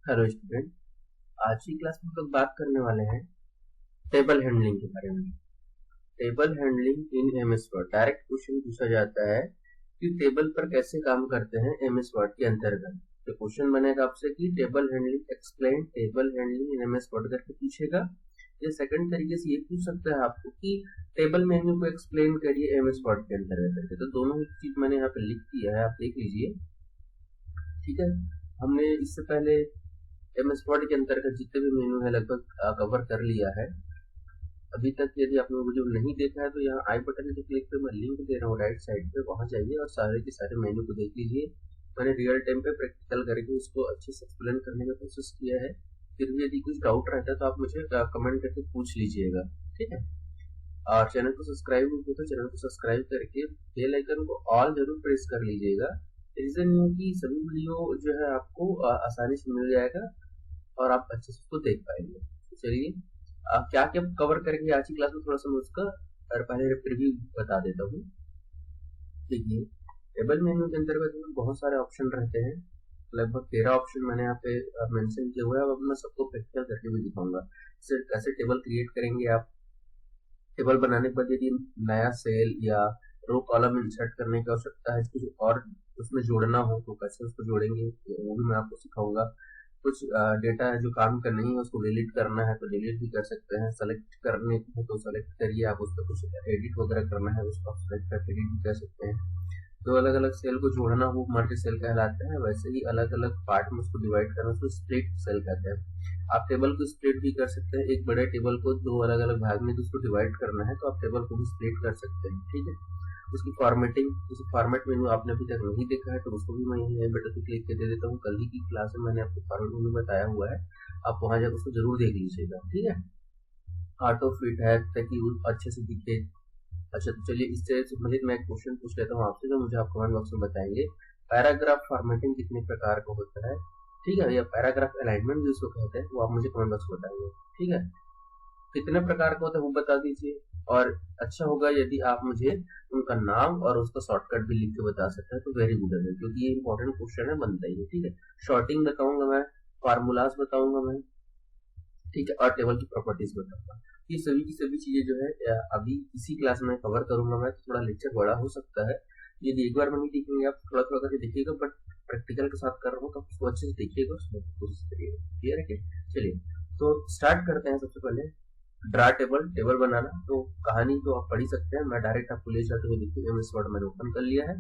Hello student, आज की class में हम लोग बात करने वाले हैं टेबल हैंडलिंग के बारे में। Table handling in MS word. Direct question पूछा जाता है कि टेबल पर कैसे काम करते हैं एमएस वर्ड के अंतर्गत। तो क्वेश्चन बनेगा आपसे कि table handling explain table handling in MS word करके पूछेगा। या सेकंड तरीके से ये पूछ सकता है आपको कि टेबल मेन्यू को एक्सप्लेन करिए एमएस वर्ड के अंतर्गत करके। तो दोनों ही चीज मैंने यहाँ पे लिख दिया है, आप देख लीजिए। ठीक है, हमने इससे पहले एमएस वर्ड के अंतर्गत जितने भी मेनू है लगभग कवर कर लिया है। अभी तक यदि आपने वीडियो नहीं देखा है तो यहाँ आई बटन के क्लिक पे मैं लिंक दे रहा हूँ राइट साइड पे, वहां जाइए और सारे के सारे मेनू को देख लीजिए। मैंने रियल टाइम पे प्रैक्टिकल करके इसको अच्छे से एक्सप्लेन करने का कोशिश किया है। फिर भी यदि कुछ डाउट रहता है तो आप मुझे कमेंट करके पूछ लीजिएगा, ठीक है। और चैनल को सब्सक्राइब नहीं किया तो चैनल को सब्सक्राइब करके बेल आइकन को ऑल जरूर प्रेस कर लीजिएगा। रीजन ये है कि सभी वीडियो जो है आपको आसानी से मिल जाएगा और आप अच्छे से उसको देख पाएंगे। तो चलिए क्या क्या कवर करेंगे आज की क्लास में, थोड़ा सा मैं उसका पहले प्रीव्यू बता देता हूँ। देखिए, टेबल मेन्यू के अंतर्गत बहुत सारे ऑप्शन रहते हैं, लगभग 13 ऑप्शन मैंने यहाँ पे मेंशन किया हुआ है। अब मैं सबको प्रैक्टिकल करके भी दिखाऊंगा कैसे टेबल क्रिएट करेंगे आप। टेबल बनाने के बाद यदि नया सेल या रो कॉलम इंसर्ट करने की आवश्यकता है, कुछ और उसमें जोड़ना हो तो कैसे उसको जोड़ेंगे वो भी मैं आपको सिखाऊंगा। कुछ डेटा है जो काम का नहीं है उसको डिलीट करना है तो डिलीट भी कर सकते हैं। सेलेक्ट करने है तो सेलेक्ट करिए, आप उस पर कुछ एडिट वगैरह करना है उसको आप सेलेक्ट करके एडिट भी कर सकते हैं। तो अलग अलग सेल को जोड़ना वो मल्टी सेल कहलाता है। वैसे ही अलग अलग पार्ट में उसको डिवाइड करना उसको स्प्लिट सेल कहते हैं। आप टेबल को स्प्लिट भी कर सकते हैं, एक बड़े टेबल को दो अलग अलग भाग में उसको डिवाइड करना है तो आप टेबल को भी स्प्लिट कर सकते हैं, ठीक है। उसकी फॉर्मेटिंग, जैसे फॉर्मेट मेनू आपने अभी तक नहीं देखा है तो उसको भी मैं यहीं बटन पे क्लिक कर दे देता हूँ। कल ही की क्लास में मैंने आपको फॉर्मेट मेनू बताया हुआ है, आप वहां जाकर उसको जरूर देख लीजिएगा, ठीक है। ऑटो फिट है ताकि वो अच्छे से दिखे। अच्छा, तो चलिए इससे संबंधित मैं एक क्वेश्चन पूछ लेता हूँ आपसे जो मुझे आप कमेंट बॉक्स में बताएंगे। पैराग्राफ फॉर्मेटिंग कितने प्रकार का होता है, ठीक है, या पैराग्राफ अलाइनमेंट जिसको कहते हैं वो आप मुझे कमेंट बॉक्स में बताएंगे, ठीक है। कितने प्रकार का होता है वो बता दीजिए। और अच्छा होगा यदि आप मुझे उनका नाम और उसका शॉर्टकट भी लिख के बता सकते हैं तो वेरी गुड है, क्योंकि ये इंपॉर्टेंट क्वेश्चन है, बनता ही है, ठीक है। शॉर्टिंग बताऊंगा मैं, फार्मूलाज बताऊंगा मैं, ठीक है, और टेबल की प्रॉपर्टीज बताऊंगा। ये सभी की सभी चीजें जो है अभी इसी क्लास में कवर करूंगा मैं। थोड़ा लेक्चर बड़ा हो सकता है, यदि एक बार में नहीं देखेंगे आप थोड़ा थोड़ा करके देखिएगा, बट प्रैक्टिकल के साथ कर रहा हूँ तो उसको अच्छे से देखिएगा, उसमें कोशिश करिएगा, क्लियर है क्या। चलिए तो स्टार्ट करते हैं। सबसे पहले ड्रा टेबल, टेबल बनाना तो कहानी तो आप पढ़ ही सकते हैं, मैं डायरेक्ट आपको ले जाते हुए देखिए एमएस वर्ड मैंने ओपन कर लिया है।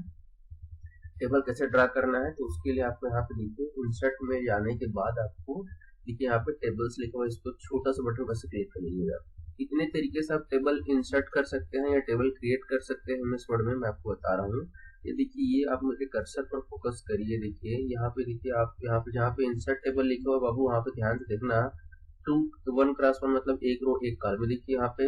टेबल कैसे ड्रा करना है तो उसके लिए आपको यहाँ पे देखिए इंसर्ट में जाने के बाद आपको देखिए यहाँ पे टेबल्स लिखा हुआ है, इसको छोटा सा बटन बस क्लिक कर लीजिएगा। इतने तरीके से आप टेबल इंसर्ट कर सकते हैं या टेबल क्रिएट कर सकते हैं एमएस वर्ड में, मैं आपको बता रहा हूँ। ये देखिए, ये आप मुझे कर्सर पर फोकस करिए, देखिए यहाँ पे देखिए आप यहाँ पे जहाँ पे इंसर्ट टेबल लिखा हुआ बाबू वहाँ पे ध्यान से देखना। 1 x 1 मतलब एक रो एक कॉलम, देखिए यहाँ पे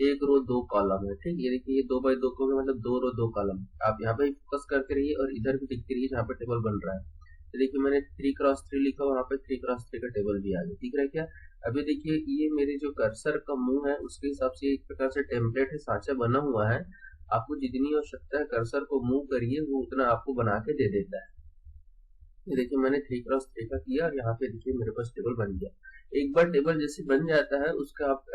एक रो दो कॉलम है, ठीक। ये देखिए 2 x 2 को मतलब 2 रो 2 कॉलम। आप यहाँ पे फोकस करके रहिए और इधर भी देखते रहिए जहाँ पे टेबल बन रहा है। तो देखिए मैंने 3 x 3 लिखा हुआ, यहाँ पे 3 x 3 का टेबल भी आ गया, ठीक है क्या। अभी देखिए ये मेरे जो कर्सर का मुंह है उसके हिसाब से एक प्रकार से टेम्पलेट है, सांचा बना हुआ है। आपको जितनी आवश्यकता है कर्सर को मूव करिए वो उतना आपको बना के दे देता है। ये देखिए मैंने 3 x 3 का किया और यहाँ पे देखिए मेरे पास टेबल बन गया। एक बार टेबल जैसे बन जाता है उसका आप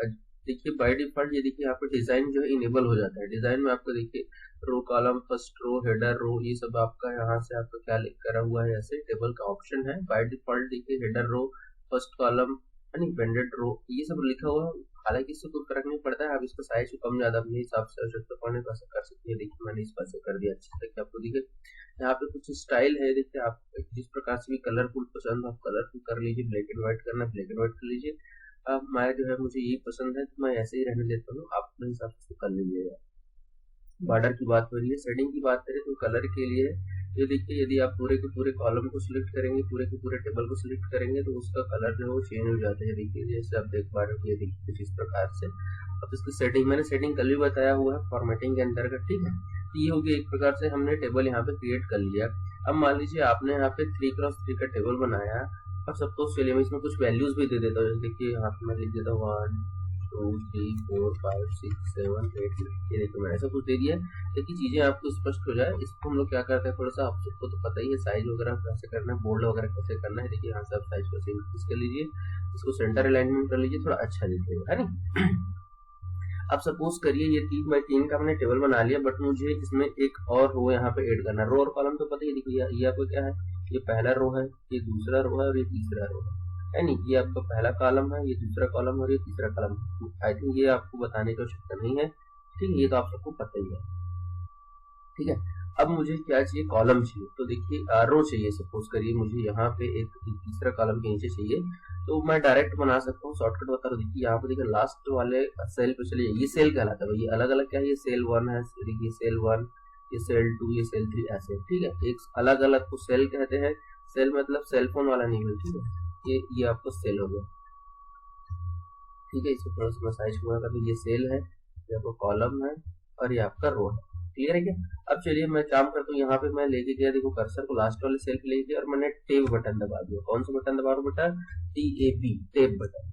देखिए बाय डिफॉल्ट ये देखिए यहाँ पे डिजाइन जो है इनेबल हो जाता है। डिजाइन में आपको देखिए row column, first row, header row, ये सब आपका यहाँ से आपका क्या लिख करा हुआ है, ऐसे टेबल का ऑप्शन है बाय डिफॉल्ट। देखिए हेडर रो, फर्स्ट कॉलम यानी वेंडेड रो, ये सब लिखा हुआ है। हालांकि इससे कोई फर्क नहीं पड़ता है, आप इसका साइज को कम ज्यादा अपने हिसाब से आवश्यकता पड़ने पर कर सकते हैं। देखिए मैंने इस पास से कर दिया अच्छे से, आपको दिखे यहाँ पे कुछ स्टाइल है। देखिए आप जिस प्रकार से भी कलरफुल पसंद आप कलरफुल कर लीजिए, ब्लैक एंड व्हाइट करना ब्लैक एंड व्हाइट कर लीजिए। अब मैं जो है मुझे यही पसंद है तो मैं ऐसे ही रहने देता हूँ, आप अपने हिसाब से कर लीजिएगा। बॉर्डर की बात हो रही है, सेटिंग की बात करें तो कलर के लिए ये देखिए यदि आप पूरे के पूरे कॉलम को सिलेक्ट करेंगे, पूरे के पूरे टेबल को सिलेक्ट करेंगे तो उसका कलर जो है वो चेंज हो जाता है। देखिए जैसे आप देख पा रहे हो, ये देखिए कुछ इस प्रकार से। अब इसकी सेटिंग मैंने सेटिंग कल भी बताया हुआ है फॉर्मेटिंग के अंतर्गत, ठीक है। तो ये हो गया एक प्रकार से हमने टेबल यहाँ पे क्रिएट कर लिया। अब मान लीजिए आपने यहाँ पे 3 x 3 का टेबल बनाया। अब सपोज चलिए मैं इसमें कुछ वैल्यूज भी दे देता हूँ, देखिए यहाँ पे मैं लिख देता हूँ 1 2 3 4 5 6 7 8 ये देखो मैंने ऐसा कुछ दे दिया है ताकि चीजें आपको स्पष्ट हो जाए। इसको हम लोग क्या करते हैं, थोड़ा सा आप सबको तो पता ही है साइज वगैरह कैसे करना है, बोल्ड वगैरह कैसे करना है। देखिए यहाँ से आप साइज को इंक्रीज कर लीजिए, इसको सेंटर अलाइनमेंट कर लीजिए, थोड़ा अच्छा दिखेगा, है ना। अब सपोज करिए ये 3x3 का मैंने टेबल बना लिया, बट मुझे इसमें एक और रो यहाँ पे ऐड करना है। रो और कॉलम तो पता ही, देखिए ये आपको क्या है, ये पहला रो है, ये दूसरा रो है और ये तीसरा रो है नहीं। ये आपका पहला कॉलम है, ये दूसरा कॉलम है और ये तीसरा कॉलम है। आई थिंक ये आपको बताने की आवश्यकता नहीं है, ठीक है, ये तो आप सबको पता ही है, ठीक है। अब मुझे क्या चाहिए, कॉलम चाहिए। तो देखिए रो चाहिए, सपोज करिए मुझे यहाँ पे एक तीसरा कॉलम के नीचे चाहिए, तो मैं डायरेक्ट बना सकता हूँ, शॉर्टकट बता रहा हूँ। देखिए यहाँ पे देखिए लास्ट वाले सेल पे चलिए, ये सेल कहलाता है, ये अलग अलग क्या है, ये सेल 1 है, ये सेल 1, ये सेल 2, ये सेल 3, ऐसे, ठीक है। एक अलग अलग को सेल कहते हैं। सेल मतलब सेलफोन वाला नहीं है, ठीक है। ये आपको सेल हो गया, ठीक है। इसको थोड़ा सा मैं साइज हुआ कर, ये सेल है, ये आपका कॉलम है और ये आपका रो है, क्लियर है क्या। अब चलिए मैं काम करता हूँ, यहाँ पे मैं लेके गया, देखो कर्सर को लास्ट वाले सेल पे लेके गया और मैंने टेब बटन दबा दिया। कौन सा बटन दबा रहा हूँ बेटा, TAB, टेब बटन।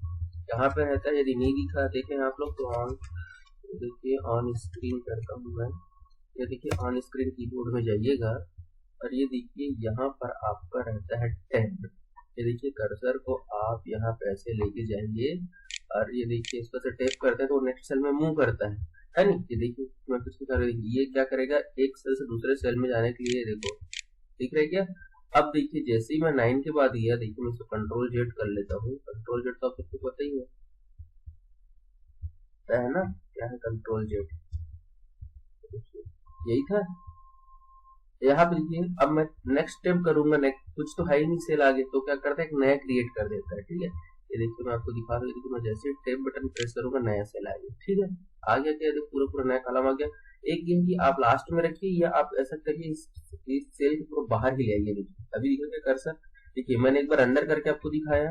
यहाँ पे रहता है, यदि नहीं दिखा देखें आप लोग तो ऑन, देखिए ऑन स्क्रीन करता हूँ मैं। ये देखिए ऑन स्क्रीन कीबोर्ड में जाइएगा और ये देखिए यहाँ पर आपका रहता है टैब। ये देखिए कर्सर को आप यहाँ पे ऐसे लेके जाइए और ये देखिए इसको से टैप करते हैं तो नेक्स्ट सेल में मूव करता है नहीं। ये देखिए मैं कुछ कर रही, ये क्या करेगा, एक सेल से दूसरे सेल में जाने के लिए, देखो दिख रहा है क्या। अब देखिए जैसे ही मैं 9 के बाद गया, देखिए मैं इसको कंट्रोल जेड कर लेता हूँ। कंट्रोल जेड तो आपको पता ही है ना, क्या है कंट्रोल जेड, यही था। यहाँ पे देखिए अब मैं नेक्स्ट स्टेप करूंगा, नेक्स्ट कुछ तो है ही नहीं सेल आगे, तो क्या करता है एक नया क्रिएट कर देता है, ठीक है। ये देखिए मैं आपको दिखा रहा हूँ, मैं जैसे टेप बटन प्रेस करूंगा नया सेल आ गया, ठीक है। आ गया क्या, देखो पूरा पूरा नया कॉलम आ गया। एक ये कि आप लास्ट में रखिए या आप ऐसा करिए इस सेल को पूरा बाहर ही ले आइए। देखिए अभी देखिए कर्सर, देखिए मैंने एक बार अंदर करके आपको दिखाया,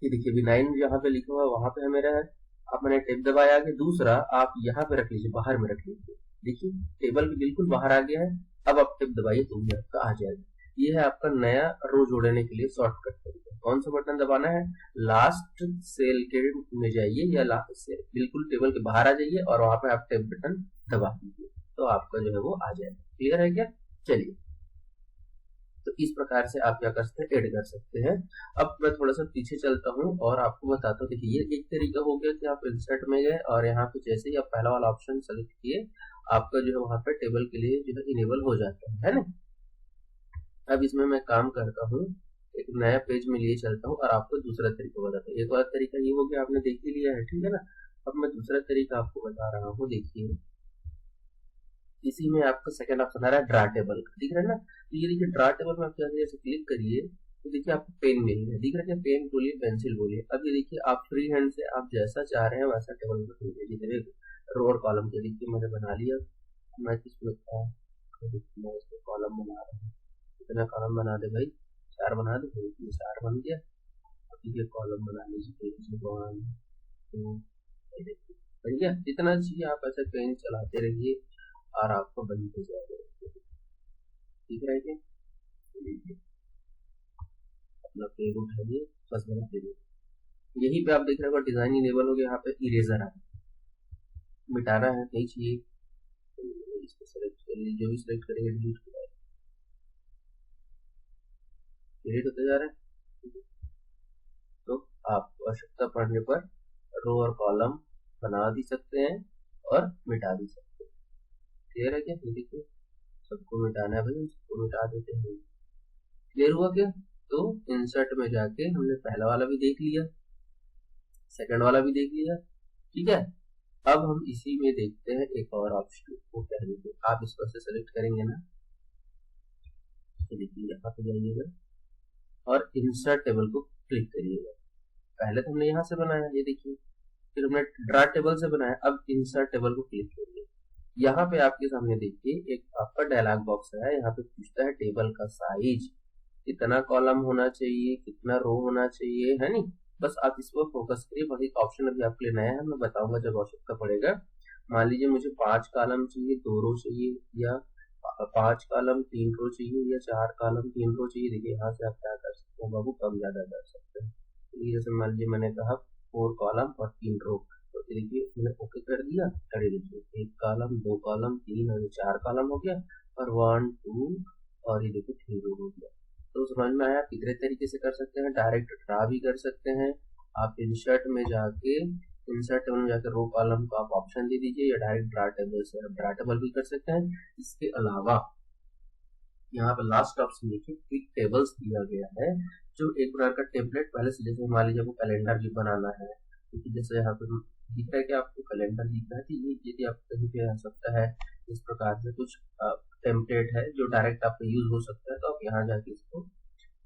ये देखिए अभी 9 जहाँ पे लिखा हुआ है वहां पे है मेरा है। अब मैंने टेप दबाया आगे, दूसरा आप यहाँ पे रख लीजिए, बाहर में रख लीजिए, देखिए टेबल भी बिल्कुल बाहर आ गया है। अब आप टेप दबाइए तो ये आपका आ जाएगा। ये है आपका नया रो जोड़ने के लिए शॉर्टकट तरीका। कौन सा बटन दबाना है, लास्ट सेल के में जाइए या लास्ट सेल बिल्कुल टेबल के बाहर आ जाइए और वहां पे आप टेप बटन दबा दीजिए तो आपका जो है वो आ जाएगा। क्लियर है क्या, चलिए। तो इस प्रकार से आप क्या कर सकते हैं, ऐड कर सकते हैं। अब मैं थोड़ा सा पीछे चलता हूँ और आपको बताता हूँ। देखिए ये एक तरीका हो गया कि आप इंसर्ट में गए और यहाँ पे जैसे ही आप पहला वाला ऑप्शन सेलेक्ट किए, आपका जो है वहां पे टेबल के लिए जो है इनेबल हो जाता है ना। अब इसमें मैं काम करता हूँ, एक नया पेज में लिए चलता हूँ और आपको दूसरा तरीका बताता हूँ। एक बार तरीका ये हो गया, आपने देख ही लिया है, ठीक है ना। अब मैं दूसरा तरीका आपको बता रहा हूँ, देखिए इसी में आपका सेकंड ऑप्शन आ रहा है ड्रा टेबल का, दिख रहा है ना। तो ये देखिए ड्रा टेबल में आप जैसे क्लिक करिए तो देखिए आपको पेन मिलेगा, दिख रहा है, पेन बोलिए पेंसिल बोलिए। अब ये देखिए आप फ्री हैंड से आप जैसा चाह रहे हैं वैसा टेबल बना लीजिए। रो और कॉलम के देखिए मैंने बना लिया, मैं किसमें कॉलम बना रहा हूँ, कितना कॉलम बना दे भाई, 4 बना दे, 4 बन गया। अब ये कॉलम बना लीजिए, 1 2 बन गया। जितना चाहिए आप ऐसे पेन चलाते रहिए और आपको बनते जाएगा, ठीक है क्या। अपना पेज उठाइए, बस बना दीजिए। यहीं पे आप देख रहे हो डिजाइन इनेबल हो गया, यहाँ पे इरेजर आ मिटाना है नहीं चाहिए, इसको सेलेक्ट करिए, जो भी सेलेक्ट करेंगे डिलीट हो जाएगा, डिलीट होते जा रहा है। तो आप आवश्यकता पड़ने पर रो और कॉलम बना भी सकते हैं और मिटा भी सकते हैं। क्लियर है क्या, देखिए सबको मिटाना है भाई, सबको मिटा देते हैं। क्लियर हुआ क्या। तो इंसर्ट में जाके हमने पहला वाला भी देख लिया, सेकंड वाला भी देख लिया, ठीक है। अब हम इसी में देखते हैं एक और ऑप्शन, वो क्या है, आप इसको से सेलेक्ट करेंगे ना, देखिए यहाँ पे जाइएगा और इंसर्ट टेबल को क्लिक करिएगा। पहले तो हमने यहाँ से बनाया, ये देखिए, फिर हमने ड्रा टेबल से बनाया, अब इंसर्ट टेबल को क्लिक करिए। यहाँ पे आपके सामने देखिए एक आपका डायलॉग बॉक्स है, यहाँ पे पूछता है टेबल का साइज, कितना कॉलम होना चाहिए, कितना रो होना चाहिए, है नहीं। बस आप इस पर फोकस करिए, बाकी ऑप्शन अभी आपके लिए नया है, मैं बताऊंगा जब आवश्यकता पड़ेगा। मान लीजिए मुझे 5 कॉलम चाहिए, 2 रो चाहिए, या 5 कॉलम 3 रो चाहिए, या 4 कॉलम 3 रो चाहिए। देखिए यहाँ से आप क्या कर सकते हो बाबू, कम ज्यादा कर सकते हैं। जैसे मान लीजिए मैंने कहा 4 कॉलम और 3 रो। तो देखिए मैंने ओके कर दिया, अरे देखिए 1 कॉलम 2 कॉलम 3 और 4 कॉलम हो गया, और 1 2 और ये देखिए 3 रो हो गया। तो समझ में आया कितने तरीके से कर सकते हैं, डायरेक्ट ड्रा भी कर सकते हैं। आप इंसर्ट में जाके इंसर्ट टेबल में जाकर रो कॉलम को आप ऑप्शन दे दीजिए, या डायरेक्ट ड्रा टेबल से आप ड्रा टेबल भी कर सकते हैं। इसके अलावा यहाँ पर लास्ट ऑप्शन देखिए क्विक टेबल्स दिया गया है, जो एक प्रकार का टेम्पलेट पहले से, जैसे मान लीजिए आपको कैलेंडर भी बनाना है, क्योंकि जैसे यहाँ पे दिख रहा है कि आपको कैलेंडर दिख रहा है, तो ये यदि आप कहीं पे आ सकता है इस प्रकार से कुछ टेम्पलेट है जो डायरेक्ट आपका यूज हो सकता है, तो आप यहाँ जाके इसको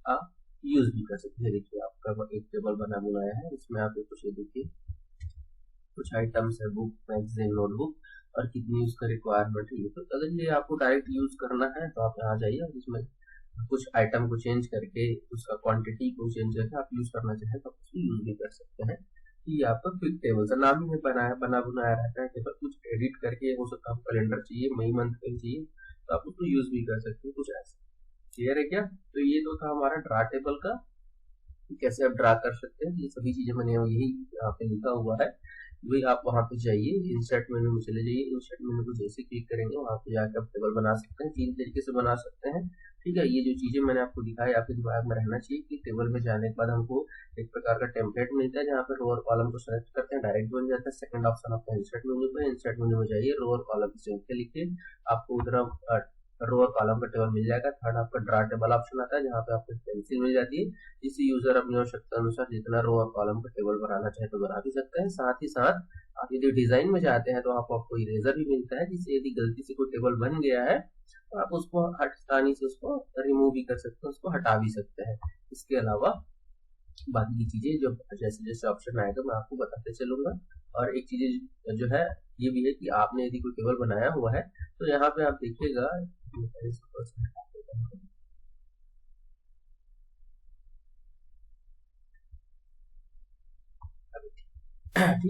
आप यूज भी कर सकते हैं। देखिए आपका एक टेबल बना बनाया है, इसमें आप कुछ देखिए कुछ आइटम्स है, बुक मैगजीन नोटबुक, और कितनी उसका रिक्वायरमेंट है। तो अगर ये आपको डायरेक्ट यूज करना है तो आप यहाँ जाइए, इसमें कुछ आइटम को चेंज करके उसका क्वांटिटी को चेंज करके आप यूज करना चाहें तो उसको यूज भी कर सकते हैं। ये आपका क्विक टेबल का नाम ही बना बनाया रहता है टेबल, कुछ एडिट करके हो सकता है कैलेंडर चाहिए, मई मंथ का चाहिए, तो आप उसको यूज भी कर सकते हैं, कुछ ऐसा। क्लियर है क्या? तो ये तो था हमारा ड्रा टेबल का, कैसे आप ड्रा कर सकते हैं। ये सभी चीजें मैंने यही यहाँ पे लिखा हुआ है, वही आप वहाँ पे जाइए, इंसर्ट मेनू में चले जाइए, इंसर्ट मेनू को जैसे क्लिक करेंगे वहाँ पे जाकर आप टेबल बना सकते हैं। 3 तरीके से बना सकते हैं, ठीक है। ये जो चीजें मैंने आपको दिखाई आपके दिमाग में रहना चाहिए कि टेबल में जाने के बाद हमको एक प्रकार का टेम्पलेट मिलता है, जहाँ पे रो और कॉलम को सेलेक्ट करते हैं, डायरेक्ट बन जाता है। सेकंड ऑप्शन आपका इंसर्ट मेनू पे, इंसर्ट मेनू में जाइए, रो और कॉलम से लिखिए, आपको उधर रो और कॉलम का टेबल मिल जाएगा। थर्ड आपका ड्रा टेबल ऑप्शन आता है, जहाँ पे आपको पेंसिल मिल जाती है, जिससे यूजर अपनी आवश्यकता अनुसार जितना रो और कॉलम का टेबल बनाना चाहे तो बना भी सकते हैं। साथ ही साथ आप यदि डिजाइन में जाते हैं तो आपको इरेजर भी मिलता है, जिससे यदि गलती से कोई टेबल बन गया है तो आप उसको आसानी से उसको रिमूव भी कर सकते हैं, उसको हटा भी सकते हैं। इसके अलावा बाकी की चीजें जो जैसे जैसे ऑप्शन आएगा मैं आपको बताते चलूंगा। और एक चीज जो है ये भी है कि आपने यदि कोई टेबल बनाया हुआ है तो यहाँ पे आप देखिएगा, ठीक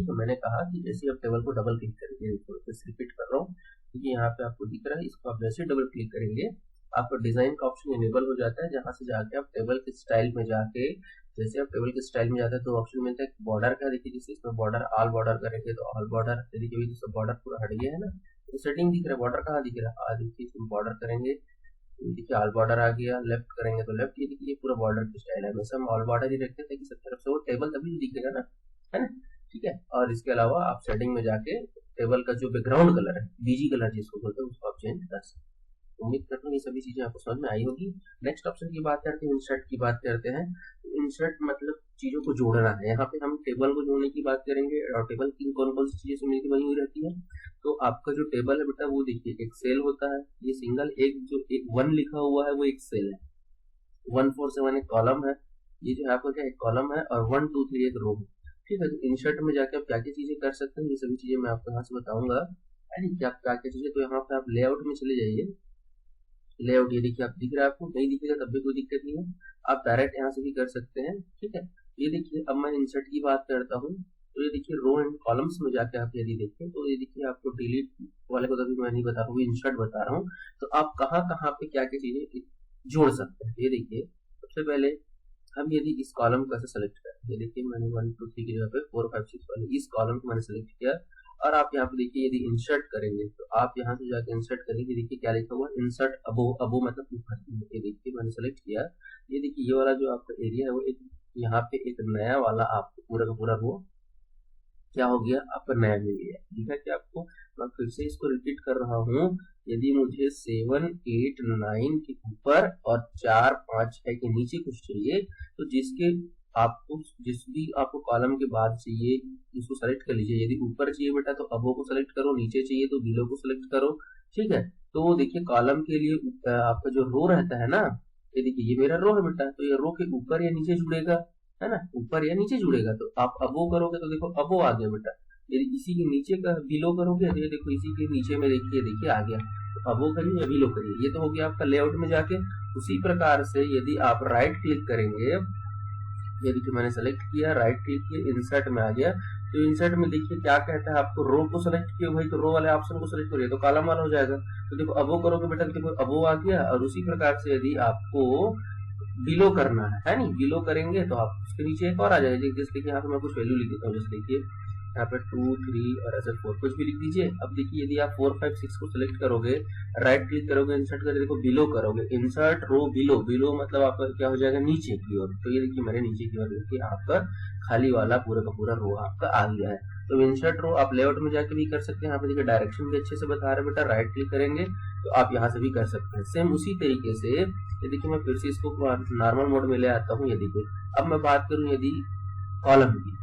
है, मैंने कहा कि जैसे आप टेबल को डबल क्लिक करेंगे, रिपीट कर रहा हूँ क्योंकि यहाँ पे आपको दिख रहा है, इसको आप जैसे डबल क्लिक करेंगे आपका डिजाइन का ऑप्शन इनेबल हो जाता है, जहाँ से जाके आप टेबल के स्टाइल में जाके, जैसे आप टेबल के स्टाइल में जाते हैं तो ऑप्शन मिलता है बॉर्डर का। देखिए जैसे इसमें बॉर्डर ऑल बॉर्डर करेंगे तो ऑल बॉर्डर, देखिए जैसे बॉर्डर पूरा हट गया है ना, तो सेटिंग दिख रहा है, बॉर्डर कहाँ दिख रहा है, देखिए इसमें बॉर्डर करेंगे, देखिए ऑल बॉर्डर आ गया, लेफ्ट करेंगे तो लेफ्ट, ये देखिए पूरा बॉर्डर की स्टाइल है। वैसे हम ऑल बॉर्डर ही रखते हैं ताकि सब तरफ से वो टेबल तभी दिखेगा ना, है ना, ठीक है। और इसके अलावा आप सेटिंग में जाके टेबल का जो बैकग्राउंड कलर है, बीजी कलर जिसको बोलते हैं, उसको आप चेंज कर सकते हैं। उम्मीद करता हूँ ये सभी चीजें आपको समझ में आई होगी। नेक्स्ट ऑप्शन की बात करते हैं, इंसर्ट की बात करते हैं। इंसर्ट मतलब चीजों को जोड़ना है, यहाँ पे हम टेबल को जोड़ने की बात करेंगे, और टेबल की कौन कौन सी चीजें से मिलकर बनी हुई रहती है। तो आपका जो टेबल है बेटा वो देखिए एक सेल होता है, ये सिंगल एक जो एक 1 लिखा हुआ है वो एक सेल है, 147 एक कॉलम है, ये जो है आपका क्या एक कॉलम है, और 1 2 3 एक रो है, ठीक है। तो इंसर्ट में जाके आप क्या क्या चीजें कर सकते हैं, ये सभी चीजें मैं आपको यहाँ से बताऊंगा। क्या क्या क्या चीजें, तो यहाँ पे आप लेआउट में चले जाइए, लेआउट ये देखिए आप दिख रहा है, आपको नहीं दिखेगा तब भी कोई दिक्कत नहीं है, आप डायरेक्ट यहाँ से भी कर सकते हैं, ठीक है। ये देखिए अब मैं इंसर्ट की बात करता हूँ, तो ये देखिए रो एंड कॉलम्स में जाके आप यदि देखें तो ये देखिए आपको डिलीट वाले को तभी मैं नहीं बता रहा हूँ, इंसर्ट बता रहा हूँ। तो आप कहाँ कहाँ पे क्या क्या चीजें जोड़ सकते हैं, ये देखिए सबसे पहले हम यदि इस कॉलम को ऐसे सेलेक्ट करें, ये देखिए मैंने 1 2 3 की जगह पे 4 5 6 वाले इस कॉलम को मैंने सेलेक्ट किया, और आप यहाँ पे देखिए यदि इंसर्ट करेंगे तो आप यहाँ से जाकर इंसर्ट करेंगे, देखिए क्या लिखा हुआ है, इंसर्ट अबो, अबो मतलब ऊपर। ये देखिए मैंने सेलेक्ट किया, ये देखिए ये वाला जो आपका एरिया है वो एक यहाँ पे एक नया वाला आपको पूरा का पूरा वो क्या हो गया, आपका नया मिल गया। ठीक है कि आपको मैं फिर से इसको रिपीट कर रहा हूँ, यदि मुझे 7 8 9 के ऊपर और 4 5 6 के नीचे कुछ चाहिए, तो जिसके आपको जिस भी आपको कॉलम के बाद चाहिए इसको सेलेक्ट कर लीजिए। यदि ऊपर चाहिए बेटा तो अबो को सेलेक्ट करो, नीचे चाहिए तो बिलो को सेलेक्ट करो, ठीक है। तो देखिए कॉलम के लिए आपका जो रो रहता है ना, ये देखिए ये मेरा रो है बेटा, तो ये रो के ऊपर या नीचे जुड़ेगा, है ना, ऊपर या नीचे जुड़ेगा। तो आप अबो करोगे तो देखो अबो आ गया बेटा, यदि इसी के नीचे का बिलो करोगे तो ये देखो इसी के नीचे में देखिए आ गया, तो अबो करिए या बिलो करिए। ये तो हो गया आपका लेआउट में जाके। उसी प्रकार से यदि आप राइट क्लिक करेंगे, यदि तो मैंने सेलेक्ट किया, राइट क्लिक किया, इंसर्ट में आ गया, तो इंसर्ट में देखिए क्या कहता है, आपको रो को सेलेक्ट किया भाई, तो रो वाले ऑप्शन को सेलेक्ट करिए तो कॉलम वाला हो जाएगा। तो देखो अबो करोगे बेटा, देखो अबो आ गया। और उसी प्रकार से यदि आपको बिलो करना है नहीं, बिलो करेंगे तो आप उसके नीचे एक और आ जाएगा। जैसे देखिए यहाँ पे मैं कुछ वैल्यू लिख देता हूँ, जैसे देखिए यहाँ पे 2 3 और ऐसे 4 कुछ भी लिख दीजिए। अब देखिए यदि आप 4 5 6 को सिलेक्ट करोगे, राइट क्लिक करोगे, इंसर्ट करके देखो बिलो करोगे, इंसर्ट रो बिलो, बिलो मतलब आपका क्या हो जाएगा, नीचे की ओर। तो ये देखिए मेरे नीचे की ओर देखिए आपका खाली वाला पूरा का पूरा रो आपका आ गया है। तो इंसर्ट रो आप लेआउट में जाके भी कर सकते हैं। यहाँ पे देखिए डायरेक्शन भी अच्छे से बता रहे बेटा, राइट क्लिक करेंगे तो आप यहाँ से भी कर सकते हैं। सेम उसी तरीके से ये देखिए मैं फिर से इसको नॉर्मल मोड में ले आता हूँ। ये देखिए अब मैं बात करूँ यदि कॉलम की,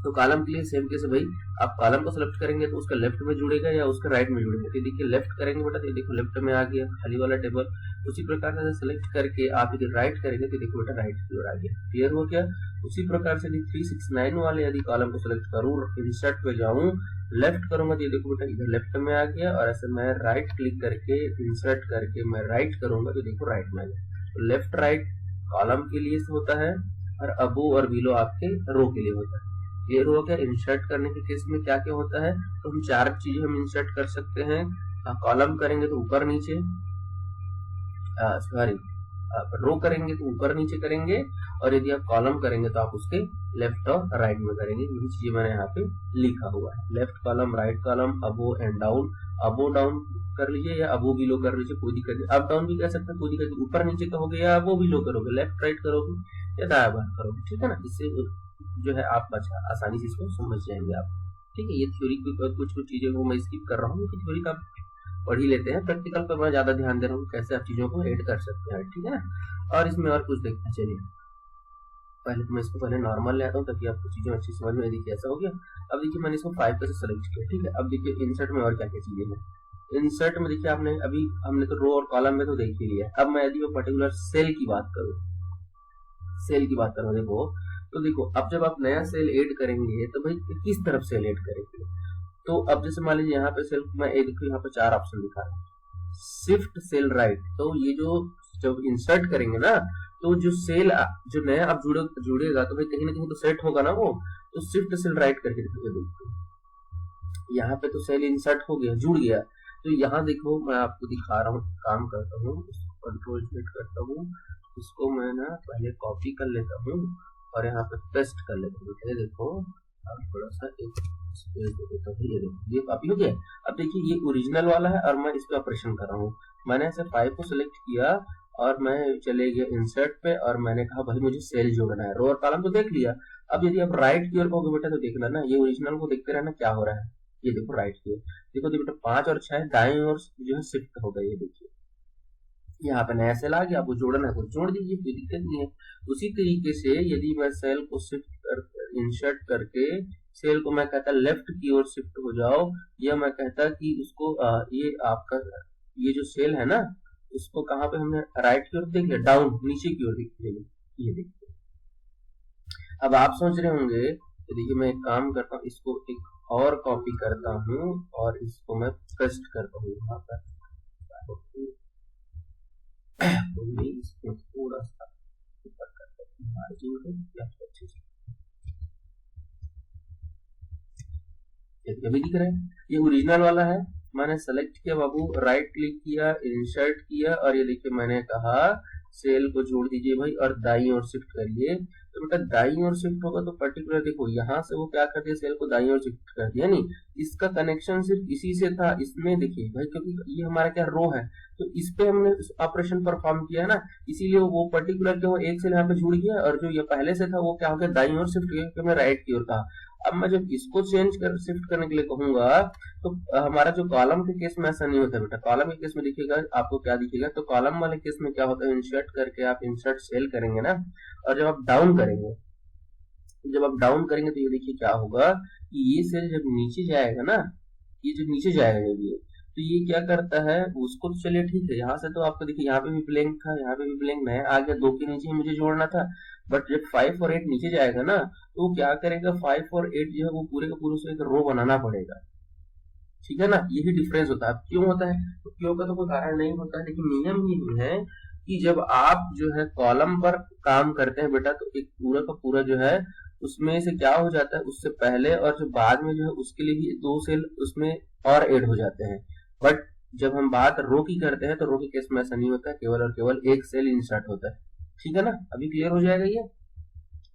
तो कॉलम के लिए सेम कैसे भाई, आप कॉलम को सिलेक्ट करेंगे तो उसका लेफ्ट में जुड़ेगा या उसका राइट में जुड़ेगा। तो देखिए लेफ्ट करेंगे बेटा, तो देखो लेफ्ट में आ गया खाली वाला टेबल। उसी प्रकार से सिलेक्ट करके आप यदि राइट करेंगे तो देखो बेटा राइट की ओर आ गया। क्लियर हो गया। उसी प्रकार से 369 वाले यदि कॉलम को सिलेक्ट करूँ, इंसर्ट पे जाऊँ, लेफ्ट करूंगा तो ये देखो बेटा इधर लेफ्ट में आ गया, और ऐसे मैं राइट क्लिक करके इंसर्ट करके मैं राइट करूंगा तो देखो राइट में आ गया। तो लेफ्ट राइट कॉलम के लिए होता है और अबो और बिलो आपके रो के लिए होता है। क्लियर हो गया। इंसर्ट करने के केस में क्या क्या होता है, तो हम 4 चीजें हम इंसर्ट कर सकते हैं। कॉलम करेंगे तो ऊपर नीचे, सॉरी रो करेंगे तो ऊपर नीचे करेंगे, और यदि आप कॉलम करेंगे तो आप उसके लेफ्ट और राइट में करेंगे। यही चीजें मैंने यहाँ पे लिखा हुआ है, left column, right column, above and down. Above down कर लीजिए या अबो बिलो कर लीजिए, कोई दिक्कत नहीं। अप डाउन भी कर सकते हैं, कोई दिक्कत नहीं। ऊपर नीचे कहोगे या अबो बिलो करोगे, लेफ्ट राइट करोगे या दाया बायां करोगे, ठीक है ना। इससे जो है आप अच्छा आसानी से इसको समझ जाएंगे आप, ठीक है। ये थ्योरी कुछ चीजें को मैं स्किप कर रहा हूँ, थ्योरी का पढ़ ही लेते हैं, प्रैक्टिकल पर मैं ज्यादा ध्यान दे रहा हूँ कैसे आप चीजों को ऐड कर सकते हैं, ठीक है ना। और इसमें और कुछ देखते हैं, चलिए पहले तो मैं इसको पहले नॉर्मल ले आता हूँ ताकि आपको चीजें अच्छी समझ में। देखिए ऐसा हो गया। अब देखिए मैंने इसको 5 से सेलेक्ट किया, ठीक है। अब देखिए इंसर्ट में और क्या क्या चीजें हैं। इंसर्ट में देखिए आपने अभी हमने तो रो और कॉलम में तो देख ही लिया। अब मैं यदि पर्टिकुलर सेल की बात करूँ, सेल की बात करूँ देखो, तो देखो अब जब आप नया सेल ऐड करेंगे तो भाई किस तरफ सेल ऐड करेंगे। तो अब जैसे मान लीजिए यहाँ पे सेल मैं देखो यहाँ पे 4 ऑप्शन दिखा रहा हूँ, शिफ्ट सेल राइट। तो ये जो जब इंसर्ट करेंगे ना, तो जो सेल जो नया अब जुड़ेगा तो भाई कहीं ना कहीं तो सेट होगा ना वो। तो शिफ्ट सेल राइट करके देखो, यहाँ पे तो सेल इंसर्ट हो गया, जुड़ गया। तो यहाँ देखो मैं आपको दिखा रहा हूँ, काम करता हूँ, कंट्रोल सेट करता हूँ, इसको मैं ना पहले कॉपी कर लेता हूँ और यहाँ पे पेस्ट कर लेता हूँ। देखो थोड़ा सा एक स्पेस दे देता हूँ, ये कॉपी हो गया। अब देखिए ये ओरिजिनल वाला है और मैं इस पे ऑपरेशन कर रहा हूँ। मैंने ऐसे 5 को सिलेक्ट किया और मैं चले गया इंसर्ट पे और मैंने कहा भाई मुझे सेल जोड़ना है। रो और कॉलम तो देख लिया। अब यदि आप राइट की ओर कहोगे बेटा तो देखना ना, ये ओरिजिनल को देखते रहना क्या हो रहा है। ये देखो राइट की ओर देखो, बेटा 5 और 6 दाएं ओर जो है शिफ्ट हो गए। ये देखिए यहाँ पे नया सेल आ गया, आपको जोड़ना है तो जोड़ दीजिए, कोई दिक्कत नहीं है। उसी तरीके से यदि मैं सेल को शिफ्ट कर इंसर्ट करके सेल को मैं कहता लेफ्ट की ओर शिफ्ट हो जाओ, या मैं कहता कि उसको ये आपका ये जो सेल है ना, इसको कहाँ पे हमने राइट की ओर देख लिया, डाउन नीचे की ओर देख लिया। ये देखिए अब आप सोच रहे होंगे, तो देखिए मैं एक काम करता हूँ, इसको एक और कॉपी करता हूँ और इसको मैं पेस्ट करता हूँ यहाँ पर। इसको थोड़ा सा ऊपर करते हैं, मार्जिन को अच्छे से अभी दिख रहा है। ये ओरिजिनल वाला है, मैंने सेलेक्ट किया बाबू, राइट क्लिक किया, इंसर्ट किया और ये देखिए मैंने कहा सेल को जोड़ दीजिए भाई और दाईं ओर शिफ्ट करिए। तो बेटा दाईं ओर शिफ्ट होगा तो पर्टिकुलर देखो यहाँ से वो क्या कर दिया, सेल को दाईं ओर शिफ्ट कर दिया। नहीं, इसका कनेक्शन सिर्फ इसी से था, इसमें देखिए भाई क्योंकि ये हमारा क्या रो है तो इस पे हमने ऑपरेशन परफॉर्म किया ना, इसीलिए वो पर्टिकुलर जो एक सेल यहाँ पे जुड़ गया और जो ये पहले से था वो क्या हो गया, दाईं ओर शिफ्ट किया क्योंकि मैं राइट की ओर था। अब मैं जब इसको शिफ्ट करने के लिए कहूंगा तो हमारा जो कॉलम के केस में ऐसा नहीं होता बेटा। कॉलम के केस में दिखेगा आपको क्या दिखेगा, तो कॉलम वाले केस में क्या होता है, इंसर्ट करके आप इंसर्ट सेल करेंगे ना, और जब आप डाउन करेंगे तो ये देखिए क्या होगा कि ये सेल जब नीचे जाएगा ना, ये जब नीचे जाएगा ये तो ये क्या करता है उसको, तो चलिए ठीक है, यहाँ से तो आपको देखिए यहाँ पे भी ब्लैंक था, यहाँ पे भी ब्लैंक नया आ गया, 2 के नीचे मुझे जोड़ना था। बट जब 5 और 8 नीचे जाएगा ना तो वो क्या करेगा, 5 और 8 जो है वो पूरे का पूरे से एक रो बनाना पड़ेगा, ठीक है ना। यही डिफरेंस होता है। क्यों होता है, तो क्यों का तो कोई कारण नहीं होता है, लेकिन नियम ये है कि जब आप जो है कॉलम पर काम करते हैं बेटा तो एक पूरा का पूरा जो है उसमें से क्या हो जाता है, उससे पहले और जो बाद में जो है उसके लिए भी 2 सेल उसमें और ऐड हो जाते हैं। बट जब हम बात रो की करते हैं तो रो के केस में ऐसा नहीं होता है, केवल और केवल एक सेल इंसर्ट होता है। ठीक है ना, अभी क्लियर हो जाएगा ये।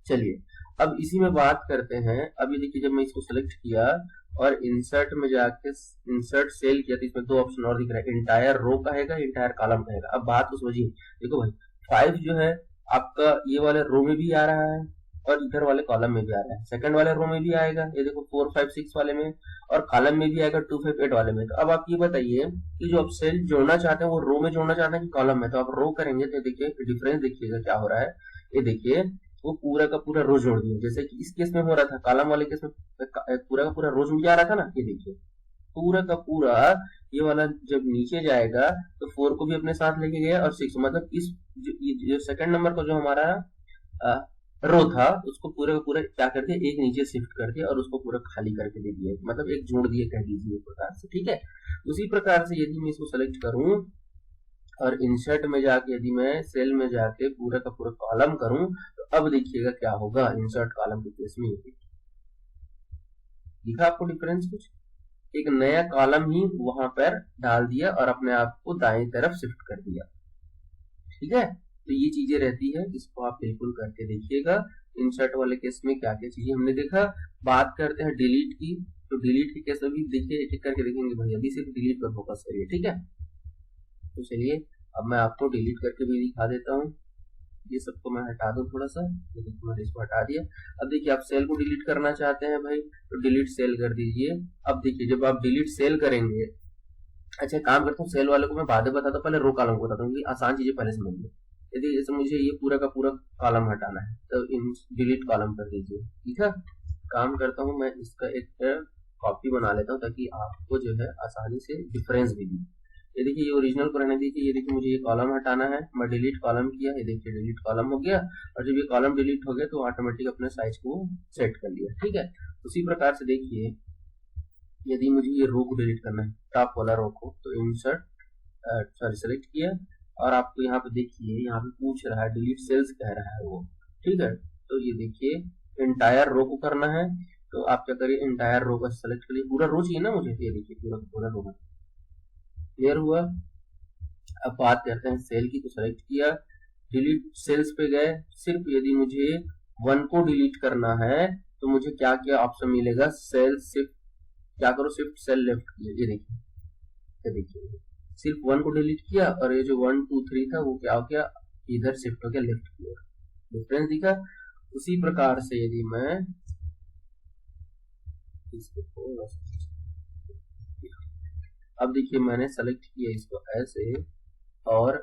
चलिए अब इसी में बात करते हैं। अब ये देखिए, जब मैं इसको सेलेक्ट किया और इंसर्ट में जाके इंसर्ट सेल किया तो इसमें दो ऑप्शन और दिख रहा है, इंटायर रो कहेगा, इंटायर कॉलम कहेगा। अब बात तो समझिए, देखो भाई 5 जो है आपका ये वाले रो में भी आ रहा है और इधर वाले कॉलम में भी आ रहा है, सेकंड वाले रो में भी आएगा, ये देखो 4 5 6 वाले में, और कॉलम में भी आएगा 2 5 8 वाले में। तो अब आप ये बताइए कि जो आप सेल जोड़ना चाहते हैं वो रो में जोड़ना चाहते हैं कि कॉलम में। तो आप रो करेंगे तो देखिए डिफरेंस देखिएगा क्या हो रहा है। ये देखिए वो पूरा का पूरा रो जोड़ दिया, जैसे कि इस केस में हो रहा था, कॉलम वाले केस में पूरा का पूरा रो जुड़ जा रहा था ना। ये देखिए पूरा का पूरा ये वाला जब नीचे जाएगा तो 4 को भी अपने साथ लेके गया और 6, मतलब इस जो सेकंड नंबर का जो हमारा रो था उसको पूरे का पूरा क्या कर दिया, एक नीचे शिफ्ट कर दिया और उसको पूरा खाली करके दे दिया, मतलब एक जोड़ दिया कह दीजिए एक प्रकार से। ठीक है, उसी प्रकार से यदि मैं इसको सेलेक्ट करूं और इंसर्ट में जाके यदि मैं सेल में जाके पूरा का पूरा कॉलम करूं तो अब देखिएगा क्या होगा इंसर्ट कॉलम के केस में। दिखा आपको डिफरेंस कुछ, एक नया कॉलम ही वहां पर डाल दिया और अपने आप को दाएं तरफ शिफ्ट कर दिया। ठीक है, तो ये चीजें रहती है, इसको आप बिल्कुल करके देखिएगा। इंसर्ट वाले केस में क्या क्या चीजें हमने देखा। बात करते हैं डिलीट की, तो डिलीट के केस में भी देखिए एक एक करके देखेंगे भैया, अभी सिर्फ डिलीट पर फोकस करिए। ठीक है, तो चलिए अब मैं आपको डिलीट करके भी दिखा देता हूँ। ये सबको मैं हटा दूं थोड़ा सा, मैंने इसको हटा दिया। अब देखिए आप सेल को डिलीट करना चाहते हैं भाई, तो डिलीट सेल कर दीजिए। अब देखिए जब आप डिलीट सेल करेंगे, अच्छा काम करता हूँ सेल वाले को मैं बाद में बताता हूँ, पहले रो कॉलम को बताता हूँ, आसान चीजें पहले समझिए। यदि जैसे मुझे ये पूरा का पूरा कॉलम हटाना है तो इन डिलीट कॉलम कर दीजिए। ठीक है, काम करता हूँ मैं इसका एक कॉपी बना लेता हूँ ताकि आपको जो है आसानी से डिफरेंस भी दिखे। ये देखिए ये ओरिजिनल को रहने दीजिए। ये देखिए मुझे ये कॉलम हटाना है, मैं डिलीट कॉलम किया, ये देखिए डिलीट कॉलम हो गया, और जब ये कॉलम डिलीट हो गया तो ऑटोमेटिक अपने साइज को सेट कर लिया। ठीक है, उसी प्रकार से देखिए यदि मुझे ये रो को डिलीट करना है, टॉप वाला रो को, तो इंसर्ट सेलेक्ट किया और आपको यहाँ पे देखिए यहाँ पे पूछ रहा है डिलीट सेल्स कह रहा है वो। ठीक है, तो ये देखिए इंटायर रो को करना है, तो आप क्या करिए इंटायर रो का सेलेक्ट करिए, पूरा रो चाहिए ना मुझे। ये देखिए पूरा पूरा रो क्लियर हुआ। अब बात करते हैं सेल की, तो सेलेक्ट किया, डिलीट सेल्स पे गए, सिर्फ यदि मुझे 1 को डिलीट करना है तो मुझे क्या क्या ऑप्शन मिलेगा, सेल शिफ्ट, क्या करो शिफ्ट सेल लेफ्ट किया। ये देखिए सिर्फ 1 को डिलीट किया और ये जो 1 2 3 था वो क्या हो गया, इधर शिफ्ट हो गया लेफ्ट की ओर। डिफरेंस दिखा। उसी प्रकार से यदि मैं इसको अब देखिए मैंने सेलेक्ट किया इसको ऐसे और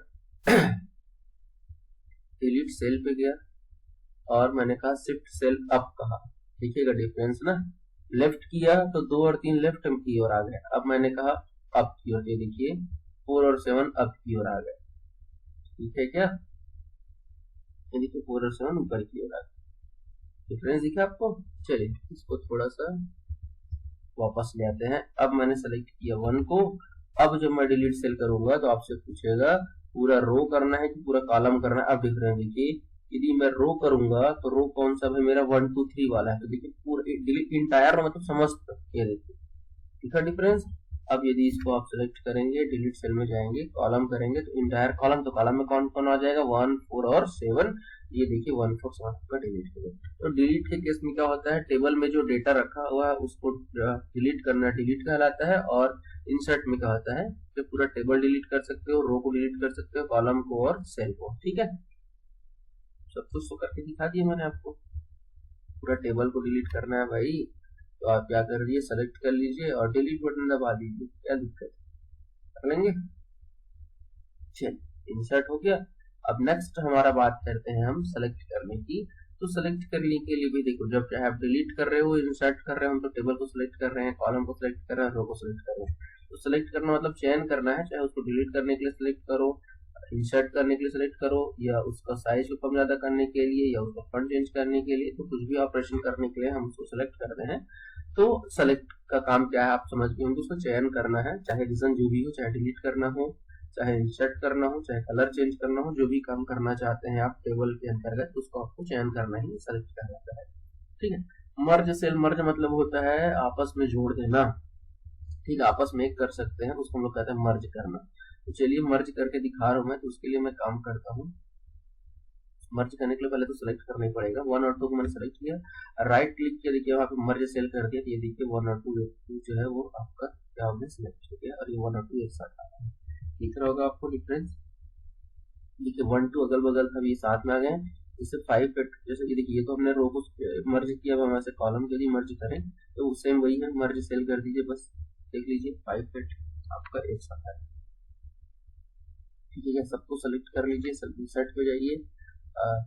डिलीट सेल पे गया और मैंने कहा शिफ्ट सेल अप कहा, देखिएगा डिफरेंस ना, लेफ्ट किया तो 2 और 3 लेफ्ट की ओर आ गए, अब मैंने कहा अप की ओर, ये देखिए 4 और 7 अप की ओर आ गए। ठीक है क्या, ये देखिए 4 और 7 ऊपर की ओर आ गए, डिफरेंस दिखा आपको। चलिए इसको थोड़ा सा वापस ले आते हैं। अब मैंने सेलेक्ट किया 1 को, अब जब मैं डिलीट सेल करूंगा तो आपसे पूछेगा पूरा रो करना है कि पूरा कॉलम करना है। अब डिफरेंस देखिए, यदि मैं रो करूंगा तो रो कौन सा है मेरा 1 2 3 वाला है, तो देखिए पूरा डिलीट इंटायर रो मतलब समस्त, ये देखिए ठीक है डिफरेंस। अब यदि इसको आप सेलेक्ट करेंगे डिलीट सेल में जाएंगे कॉलम करेंगे तो इंटायर कॉलम, तो कॉलम में कौन कौन आ जाएगा 1 4 और 7, ये देखिए 1 4 7 का डिलीट हो गया। तो डिलीट के केस में क्या होता है, टेबल में जो डेटा रखा हुआ है उसको डिलीट करना डिलीट कहलाता है, और इंसर्ट में क्या होता है कि पूरा टेबल डिलीट कर सकते हो, रो को डिलीट कर सकते हो, कॉलम को और सेल को। ठीक है, सब कुछ तो करके दिखा दिया मैंने आपको। पूरा टेबल को डिलीट करना है भाई, तो आप क्या कर लीजिए सेलेक्ट कर लीजिए और डिलीट बटन दबा दीजिए, क्या दिक्कत कर लेंगे। चलिए इंसर्ट हो गया। अब नेक्स्ट हमारा बात करते हैं हम सेलेक्ट करने की। तो सेलेक्ट करने के लिए भी देखो, जब चाहे आप डिलीट कर रहे हो इंसर्ट कर रहे हो, हम तो टेबल को सिलेक्ट कर रहे हैं, कॉलम को सिलेक्ट कर रहे हैं, रो को सिलेक्ट कर रहे हैं। तो सिलेक्ट करना मतलब चयन करना है, चाहे उसको डिलीट करने के लिए सिलेक्ट करो, इंसर्ट करने के लिए सिलेक्ट करो, या उसका साइज को कम ज्यादा करने के लिए, या उसका फॉन्ट चेंज करने के लिए, तो कुछ भी ऑपरेशन करने के लिए हम उसको सिलेक्ट करते हैं। तो सेलेक्ट का काम क्या है आप समझ गए होंगे, उसको चयन करना है, चाहे रीजन जो भी हो, चाहे डिलीट करना हो, चाहे इंसर्ट करना हो, चाहे कलर चेंज करना हो, जो भी काम करना चाहते हैं आप टेबल के अंतर्गत उसको आपको चयन करना ही सेलेक्ट कहलाता है। ठीक है, मर्ज सेल, मर्ज मतलब होता है आपस में जोड़ देना। ठीक है, आपस में एक कर सकते हैं, उसको हम लोग कहते हैं मर्ज करना। तो चलिए मर्ज करके दिखा रहा हूं मैं, तो उसके लिए मैं काम करता हूँ, मर्ज करने के लिए पहले तो सिलेक्ट करना ही पड़ेगा। 1 और 2 को मैंने सेलेक्ट किया, राइट क्लिक किया, देखिए वहाँ पे मर्ज सेल कर दिया। तो ये देखिए 1 और 2 जो है वो आपका क्या हो गया, सिलेक्ट हो गया, और ये 1 और 2 एक साथ आ गए। दिख रहा होगा आपको डिफरेंस। देखिए 1 2 अगल बगल था, ये साथ में आ गए। इससे 5 जैसे कि देखिए ये तो हमने रो को मर्ज किया, अब हम ऐसे कॉलम के लिए मर्ज करें तो सेम वही है, मर्ज सेल कर दीजिए बस। देख लीजिए 5 आपका एक साथ है। ठीक है, सबको सेलेक्ट कर लीजिए, सेट पे जाइए,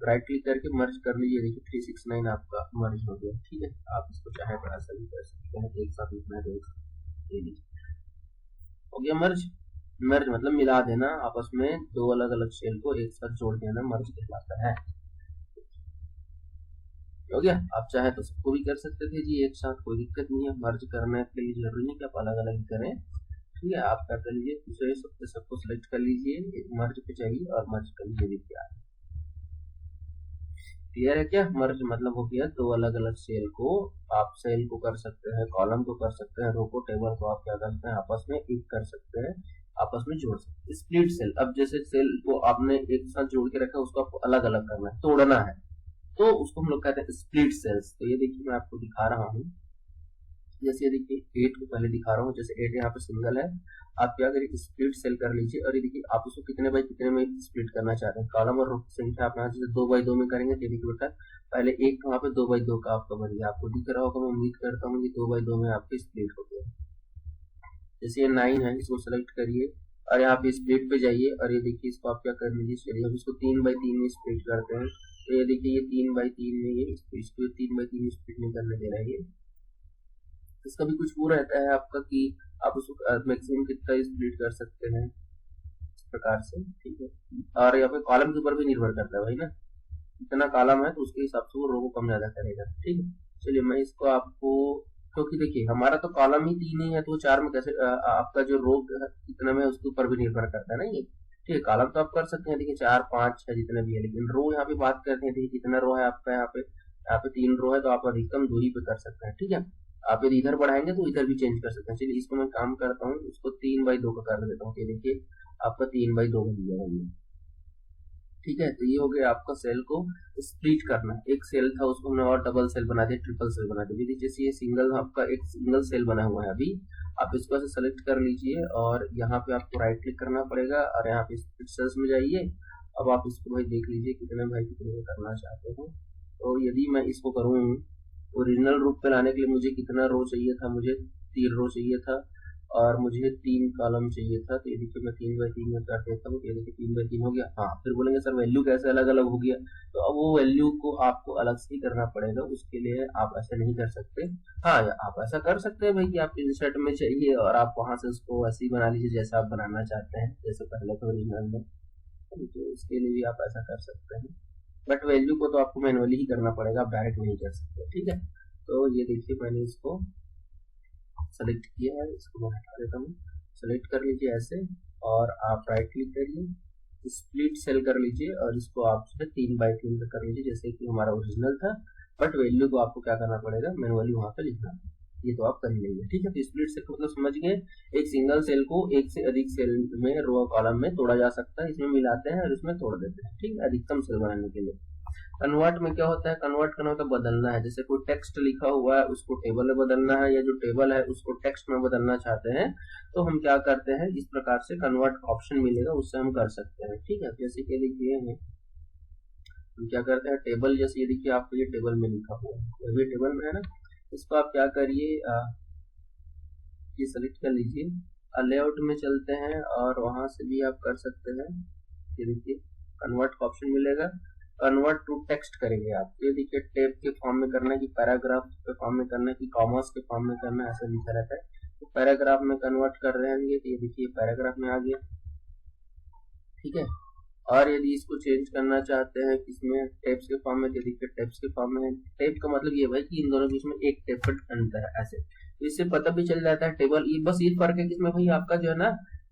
राइट क्लिक करके मर्ज कर लीजिए। देखिए 369 आपका मर्ज हो गया। ठीक है, आप इसको चाहे बड़ा सा भी कर सकते हैं, एक साथ लिखना है हो गया मर्ज। मर्ज मतलब मिला देना आपस में, दो अलग अलग सेल को एक साथ जोड़ देना, मर्ज कहलाता है। हो गया। आप चाहे तो सबको भी कर सकते थे जी एक साथ, कोई दिक्कत नहीं है। मर्ज करने के लिए जरूरी नहीं कि आप अलग अलग करें। ठीक है, आप क्या कर लीजिए, दूसरे सबको सिलेक्ट कर लीजिए, मर्ज पे चाहिए और मर्ज कर लीजिए। क्लियर है क्या? मर्ज मतलब हो गया दो अलग अलग सेल को आप सेल को कर सकते हैं, कॉलम को कर सकते हैं, रो को टेबल को आप क्या करते हैं आपस में एक कर सकते हैं, आपस में जोड़ सकते हैं। स्प्लिट सेल, अब जैसे सेल को आपने एक साथ जोड़ के रखा, उसको आपको अलग अलग करना है, तोड़ना है, तो उसको हम लोग कहते हैं स्प्लिट सेल्स। तो ये देखिए मैं आपको दिखा रहा हूँ, जैसे देखिए 8 को पहले दिखा रहा हूँ, जैसे 8 यहाँ पे सिंगल है, आप क्या करिए स्प्लिट सेल कर लीजिए, और ये देखिए आप उसको कितने बाई कितने में स्प्लिट करना चाहते हैं, कॉलम और रो की संख्या आप यहाँ जैसे 2 बाई 2 में करेंगे। तो देखिए बेटा पहले एक वहाँ पे 2 बाई 2 का आपका बन गया, आपको दिख रहा होगा, मैं उम्मीद करता हूँ कि 2 बाई 2 में आपके स्प्लिट हो गया। जैसे ये 9 है, इसको सेलेक्ट करिए और यहाँ पे स्प्लिट पे जाइए, और ये देखिए इसको आप क्या कर लीजिए, चलिए हम इसको 3 बाई 3 में स्प्लिट करते हैं। तो ये देखिए ये 3 बाई 3 में, ये इसको 3 बाई 3 स्प्लिट नहीं करने दे रहा है। इसका भी कुछ वो रहता है आपका कि आप उसको मैक्सिमम कितना स्प्लिट कर सकते हैं इस प्रकार से। ठीक है, और यहाँ पे कॉलम के ऊपर भी निर्भर करता है भाई ना, इतना कॉलम है तो उसके हिसाब से वो रो को कम ज्यादा करेगा। ठीक है, चलिए मैं इसको आपको, क्योंकि देखिए हमारा तो कॉलम ही 3 ही है, तो 4 में कैसे आपका जो रो कितना में उसके ऊपर भी निर्भर करता है ना ये। ठीक है, कॉलम तो आप कर सकते हैं, देखिए 4 5 6 जितने भी है, लेकिन रो यहाँ पे बात करते हैं, देखिए कितना रो है आपका, यहाँ पे 3 रो है, तो आप अधिकतम 2 ही पे कर सकते हैं। ठीक है, आप यदि इधर बढ़ाएंगे तो इधर भी चेंज कर सकते हैं। चलिए इसको मैं काम करता हूँ, इसको 3 बाई 2 का कर देता हूँ। देखिए आपका 3 बाई 2 बन गया। ठीक है, तो ये हो गया आपका सेल को स्प्लिट करना। एक सेल था उसको हमने और डबल सेल बना दिया, ट्रिपल सेल बना दिया। जैसे ये सिंगल आपका एक सिंगल सेल बना हुआ है, अभी आप इसको ऐसे सेलेक्ट कर लीजिए और यहाँ पे आपको राइट क्लिक करना पड़ेगा और यहाँ पे स्प्लिट सेल्स में जाइए। अब आप इसको भाई देख लीजिए कितने भाई कितने करना चाहते हो। तो यदि मैं इसको करूँ ओरिजिनल रूप पे लाने के लिए मुझे कितना रो चाहिए था, मुझे 3 रो चाहिए था और मुझे 3 कॉलम चाहिए था। तो ये देखिए मैं 3 बाई 3 में कर देता हूँ। ये देखिए 3 बाई 3 हो गया। हाँ, फिर बोलेंगे सर वैल्यू कैसे अलग अलग हो गया, तो अब वो वैल्यू को आपको अलग से ही करना पड़ेगा, उसके लिए आप ऐसे नहीं कर सकते। हाँ, आप ऐसा कर सकते हैं भाई कि आप इंसर्ट में चाहिए और आप वहां से उसको ऐसे ही बना लीजिए जैसा आप बनाना चाहते हैं, जैसे पहले तो ओरिजिनल में, तो इसके लिए भी आप ऐसा कर सकते हैं। बट वैल्यू को तो आपको मैनुअली ही करना पड़ेगा, आप डायरेक्ट नहीं कर सकते। ठीक है, तो ये देखिए मैंने इसको सेलेक्ट किया है, इसको मैं हटा देता हूँ। सेलेक्ट कर लीजिए ऐसे और आप राइट क्लिक करिए, स्प्लिट सेल कर लीजिए और इसको आप 3 बाई 3 का कर लीजिए जैसे कि हमारा ओरिजिनल था। बट वैल्यू को आपको क्या करना पड़ेगा, मैनुअली वहां पे लिखना। ये तो आप कर ही लेंगे। ठीक है, तो स्प्लिट सेल मतलब समझ गए, एक सिंगल सेल को एक से अधिक सेल में रो कॉलम में तोड़ा जा सकता है, इसमें मिलाते हैं और इसमें तोड़ देते हैं। ठीक है, अधिकतम सेल बनाने के लिए। कन्वर्ट में क्या होता है, कन्वर्ट करना मतलब बदलना है। जैसे कोई टेक्स्ट लिखा हुआ है उसको टेबल में बदलना है, या जो टेबल है उसको टेक्स्ट में बदलना चाहते हैं, तो हम क्या करते हैं, इस प्रकार से कन्वर्ट ऑप्शन मिलेगा, उससे हम कर सकते हैं। ठीक है, जैसे कि देखिए हम क्या करते हैं, टेबल जैसे ये देखिए आपको ये टेबल में लिखा हुआ है, ये टेबल में है ना, इसको आप क्या करिए, ये सेलेक्ट कर लीजिए, लेआउट में चलते हैं और वहां से भी आप कर सकते हैं। ये देखिए कन्वर्ट का ऑप्शन मिलेगा, कन्वर्ट टू टेक्स्ट करेंगे आप। ये देखिए टेब के फॉर्म में करना है कि पैराग्राफ के फॉर्म में करना है कि कॉमर्स के फॉर्म में करना है, ऐसा लिखा रहता है। तो पैराग्राफ में कन्वर्ट कर रहे हैं, तो ये देखिए पैराग्राफ में आ गया। ठीक है, और यदि इसको चेंज करना चाहते हैं किसमें, टेब्स के फॉर्म में, तो देखिए टेब्स के फॉर्म में। टेब का मतलब ये भाई कि इन दोनों के बीच में एक टेब का अंतर है ऐसे, तो इससे पता भी चल जाता है टेबल। ये बस ये फर्क है कि इसमें भाई आपका जो है ना,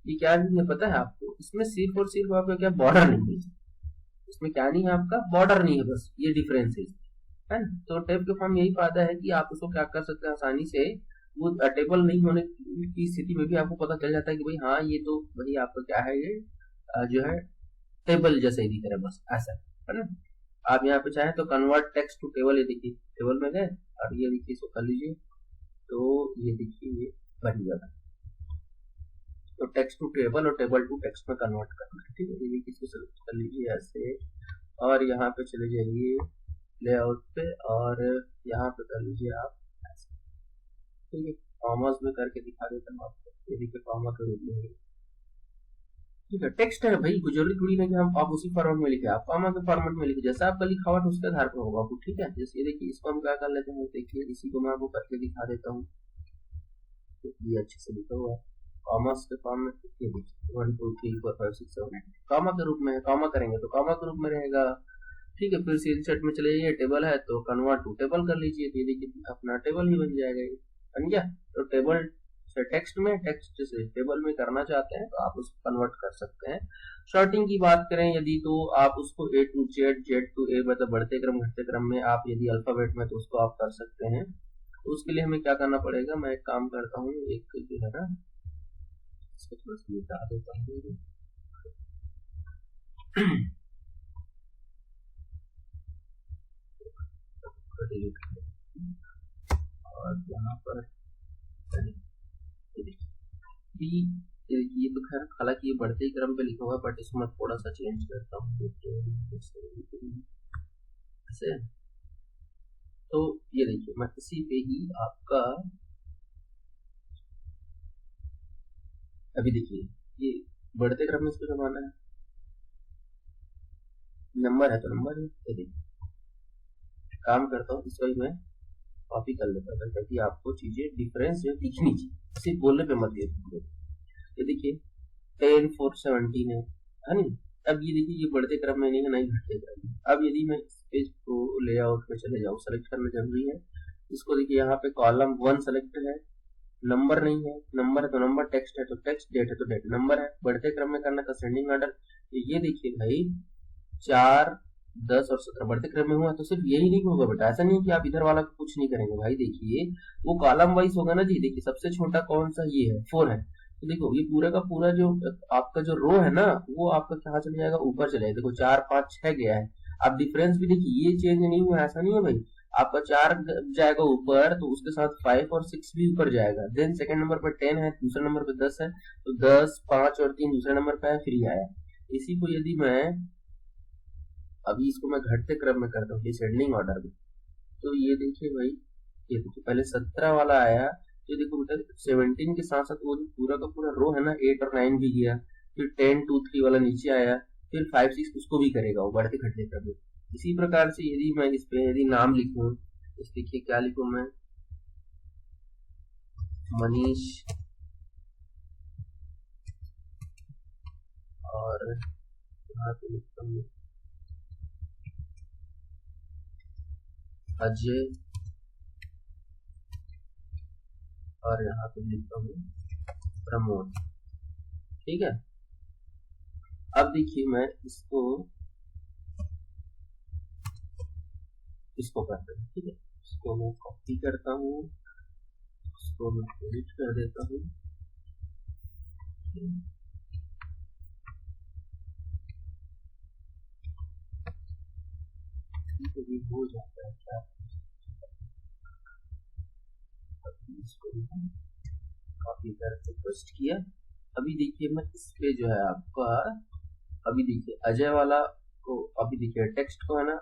ये क्या नहीं है पता है आपको, इसमें सिर्फ और सिर्फ आपका क्या बॉर्डर नहीं है, इसमें क्या नहीं है आपका बॉर्डर नहीं है, बस ये डिफरेंस है ना। तो टेब के फॉर्म यही फायदा है कि आप उसको क्या कर सकते हैं आसानी से, वो टेबल नहीं होने की स्थिति में भी आपको पता चल जाता है कि भाई हाँ ये तो भाई आपका क्या है, ये जो है टेबल जैसे ही दिख रहा है, बस ऐसा है ना। आप यहाँ पे चाहे तो कन्वर्ट टेक्स्ट टू टेबल, ये देखिए टेबल में गए और ये देखिए इसको कर लीजिए, तो ये देखिए ये बन जाएगा। तो टेक्स्ट टू टेबल और टेबल टू टेक्स्ट में कन्वर्ट करना है, ठीक है। ये किसी सेलेक्ट कर लीजिए ऐसे, और यहाँ पे चले जाइए लेआउट पे और यहाँ पे कर लीजिए आप ऐसे, ठीक है। कॉमर्स में करके दिखा देता हूँ आपको, ये देखिए कॉमा के रूप में, ठीक है। टेक्स्ट है भाई, जरूरी थोड़ी ना कि हम आप उसी फॉर्मेट में लिखे, आप कॉमा के फॉर्मेट में लिखे, जैसा आपका लिखा हुआ उसके आधार पर होगा आपको, ठीक है। जैसे ये देखिए इसको हम क्या कर लेते हैं, देखिए इसी को मैं आपको करके दिखा देता हूँ, ये अच्छे से लिखा हुआ है कॉमर्स के फॉर्म में, ये देखिए 1 2 3 4 5 6 7 8 कॉमा के रूप में है, कॉमा करेंगे तो कॉमा के रूप में रहेगा, ठीक है। फिर सेल सेट में चले जाइए, टेबल है तो कन्वर्ट टू टेबल कर लीजिए, तो ये देखिए अपना टेबल ही बन जाएगा, ये बन गया। तो टेबल से टेक्स्ट में, टेक्स्ट से टेबल में करना चाहते हैं तो आप उसको कन्वर्ट कर सकते हैं। शॉर्टिंग की बात करें यदि, तो आप उसको A to Z, Z to A, मतलब बढ़ते क्रम घटते क्रम में, आप यदि अल्फाबेट में तो उसको आप कर सकते हैं। तो उसके लिए हमें क्या करना पड़ेगा, मैं एक काम करता हूँ, एक जो है ना इसको थोड़ा सा मिटा देता हूँ डिलीट कर देता हूँ, और यहाँ पर ये तो खैर हालांकि ये बढ़ते ही क्रम पे लिखा हुआ है, बट इसको मैं थोड़ा सा चेंज करता हूँ ऐसे। तो ये देखिए मैं इसी पे ही आपका, अभी देखिए ये बढ़ते क्रम में इसको जमाना है, नंबर है तो नंबर है, ये देखिए काम करता हूँ, इसको ही मैं कॉपी कर लेता था ताकि आपको चीजें डिफरेंस जो दिखनी चाहिए, सिर्फ बोलने पे मत दिए। ये देखिए 10 4 17 है नहीं। अब ये देखिए ये बढ़ते क्रम में नहीं है, नहीं घटते क्रम में। अब यदि मैं इस पेज को लेआउट में चले जाऊँ, सेलेक्ट करना जरूरी है, इसको देखिए यहाँ पे कॉलम 1 सेलेक्ट है, नंबर नहीं है, नंबर है तो नंबर, टेक्स्ट है तो टेक्स्ट, डेट है तो डेट, नंबर है, बढ़ते क्रम में करना था असेंडिंग ऑर्डर। ये देखिए भाई 4 10 और 17 बढ़ते क्रम में हुआ, तो सिर्फ यही नहीं होगा बेटा, ऐसा नहीं कि आप इधर वाला कुछ नहीं करेंगे भाई। देखिए वो कॉलम वाइज होगा ना जी, देखिए सबसे छोटा कौन सा, ये है 4 है, तो देखो ये पूरा का पूरा जो आपका जो रो है ना, वो आपका कहाँ चले जाएगा, ऊपर चले जाएगा। देखो 4 5 6 गया है, आप डिफरेंस भी देखिए ये चेंज नहीं हुआ, ऐसा नहीं है भाई। आपका 4 जाएगा ऊपर तो उसके साथ 5 और 6 भी ऊपर जाएगा, देन सेकंड नंबर पर 10 है, दूसरे नंबर पर 10 है, तो 10 5 और 3 दूसरे नंबर पर है, फिर ये आया। इसी को यदि मैं अभी इसको मैं घटते क्रम में करता हूँ डिसेंडिंग ऑर्डर में, तो ये देखिए भाई, ये देखिए पहले 17 वाला आया, तो देखो बेटा 17 के साथ साथ वो पूरा का पूरा रो है ना 8 और 9 भी गया, फिर 10 2 3 वाला नीचे आया, फिर 5 6 उसको भी करेगा वो बढ़ते घटते क्रम में। इसी प्रकार से यदि मैं इस पे यदि नाम लिखूं, इस देखिए क्या लिखूं मैं, मनीष, और यहाँ पे लिखता हूँ अजय, और यहाँ पे लिखता हूँ प्रमोद, ठीक है। अब देखिए मैं इसको करता हूँ, ठीक है। इसको मैं कॉपी करता हूँ, इसको मैं डिलीट कर देता हूँ, तो भी हो जाता है क्या, इसको कॉपी करके पेस्ट किया। अभी देखिए मैं इस पे जो है आपका, अभी देखिए अजय वाला को, अभी देखिए टेक्स्ट को है ना,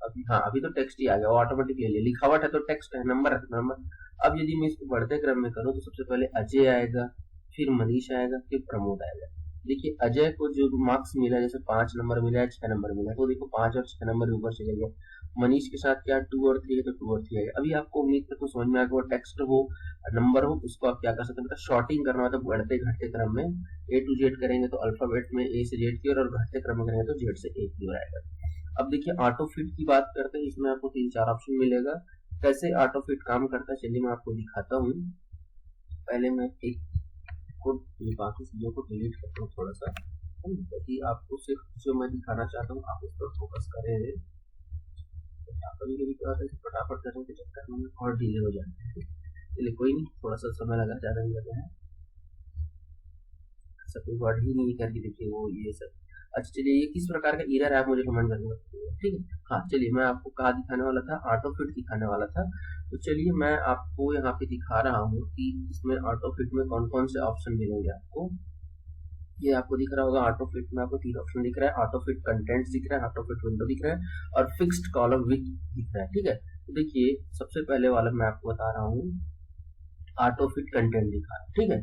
अभी हाँ अभी तो टेक्स्ट ही आ गया, वो ऑटोमेटिकली लिखावट है तो टेक्स्ट है, नंबर है तो नंबर। अब यदि मैं इसको बढ़ते क्रम में करूँ तो सबसे पहले अजय आएगा, फिर मनीष आएगा, फिर प्रमोद आएगा। देखिए अजय को जो मार्क्स मिला, जैसे 5 नंबर मिला है, 6 नंबर मिला, तो देखो 5 और 6 नंबर ऊपर चले गए। मनीष के साथ क्या 2 और 3 है तो 2 और 3 आएगा। अभी आपको उम्मीद करता हूँ समझ में आ गया, टेक्स्ट हो नंबर हो, उसको आप क्या कर सकते हैं, शॉर्टिंग करना होता है बढ़ते घटते क्रम में। A to Z करेंगे तो अल्फाबेट में A से Z की और घटते क्रम में करेंगे तो Z से A की ओर आएगा। अब देखिए ऑटो फिट की बात करते हैं, इसमें आपको 3-4 ऑप्शन मिलेगा। कैसे ऑटो फिट काम करता है चलिए मैं आपको दिखाता हूँ। पहले मैं एक बाकी चीजों को डिलीट करता हूँ थोड़ा सा, ताकि आपको सिर्फ जो मैं दिखाना चाहता हूँ आप उस पर फोकस करें। कभी कभी क्या होता है फटाफट करने के चक्कर में और डिले हो जाते हैं, चलिए कोई नहीं, थोड़ा सा समय लगा, ज्यादा नहीं लगा है, ऐसा कोई वर्ड ही नहीं करके देखिए वो ये सब। अच्छा चलिए, ये किस प्रकार का एरर है आप मुझे कमेंट करके बताइए, ठीक है। हाँ चलिए, मैं आपको कहाँ दिखाने वाला था, ऑटो फिट दिखाने वाला था। तो चलिए मैं आपको यहाँ पे दिखा रहा हूँ कि इसमें ऑटो फिट में कौन कौन से ऑप्शन मिलेंगे आपको। ये आपको दिख रहा होगा, ऑटो फिट में आपको 3 ऑप्शन दिख रहा है, ऑटो फिट कंटेंट्स दिख रहा है, ऑटो फिट विंडो दिख रहा है, और फिक्स्ड कॉलम विथ दिख रहा है, ठीक है। तो देखिए सबसे पहले वाला मैं आपको बता रहा हूँ, ऑटो फिट कंटेंट दिखा रहा है, ठीक है।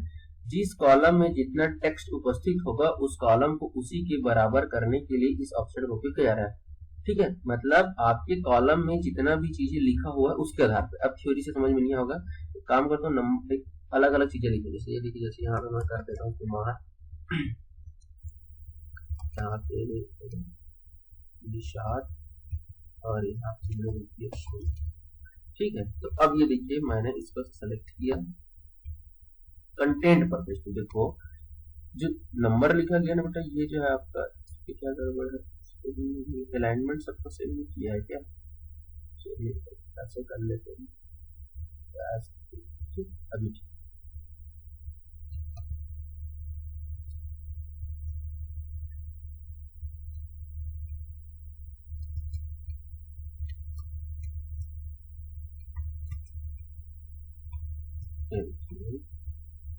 जिस कॉलम में जितना टेक्स्ट उपस्थित होगा उस कॉलम को उसी के बराबर करने के लिए इस ऑप्शन को क्लिक किया है, ठीक है। मतलब आपके कॉलम में जितना भी चीजें लिखा हुआ है उसके आधार पर, अब थ्योरी से समझ में नहीं होगा, काम करता हूँ नंबर अलग अलग चीजें लिखी, जैसे ये देखिए, जैसे यहाँ पे मैं कर देता हूँ कुमार, यहाँ पे निशाद, और यहाँ पे ठीक है। तो अब ये देखिए मैंने इसको सेलेक्ट किया कंटेंट पर्पस। तो देखो जो नंबर लिखा गया ना बेटा, ये जो है आपका, इसकी क्या गड़बड़ है, अलाइनमेंट सबको सेम किया है क्या, चलिए ऐसे कर लेते हैं अभी।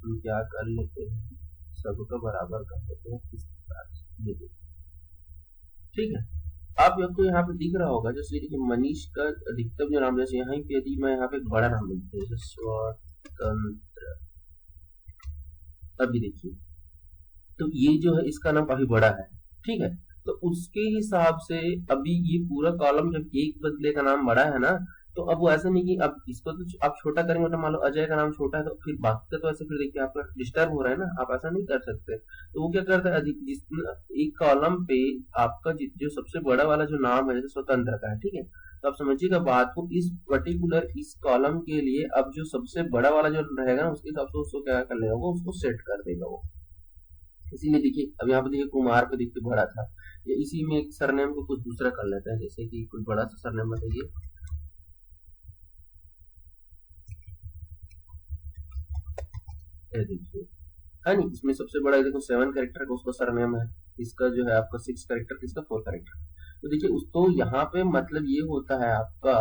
हम क्या कर लेते हैं, सबको बराबर कर देते हैं इस प्रकार से, ये ठीक है। आप आपको यहाँ पे दिख रहा होगा, जैसे कि मनीष का अधिकतम जो नाम, जैसे यहाँ पे यदि मैं यहाँ पे बड़ा नाम लिखते हैं, स्वतंत्र, अभी देखिए तो ये जो है इसका नाम काफी बड़ा है, ठीक है। तो उसके हिसाब से अभी ये पूरा कॉलम जब एक बदले का नाम बड़ा है ना, तो अब वो ऐसा नहीं कि अब इसको तो आप छोटा करेंगे, तो मान लो अजय का नाम छोटा है तो फिर बाकी का तो ऐसे फिर देखिए आपका डिस्टर्ब हो रहा है ना, आप ऐसा नहीं कर सकते। तो वो क्या करता है, अधिक एक कॉलम पे आपका जो सबसे बड़ा वाला जो नाम है, जैसे स्वतंत्र का है, ठीक है। तो आप समझिएगा बात को, इस पर्टिकुलर इस कॉलम के लिए अब जो सबसे बड़ा वाला जो रहेगा ना, उसके हिसाब से उसको क्या कर लेगा, वो उसको सेट कर देगा वो। इसीलिए देखिए अब यहाँ पे देखिए कुमार पे देखिए बड़ा था, या इसी में एक सरनेम को कुछ दूसरा कर लेते हैं, जैसे कि कोई बड़ा सा सरनेम बताइए, देखिए है नहीं, इसमें सबसे बड़ा देखो 7 कैरेक्टर का उसका सरनेम है, इसका जो है आपका 6 कैरेक्टर, इसका 4 कैरेक्टर। तो देखिए उस तो यहाँ पे मतलब ये होता है आपका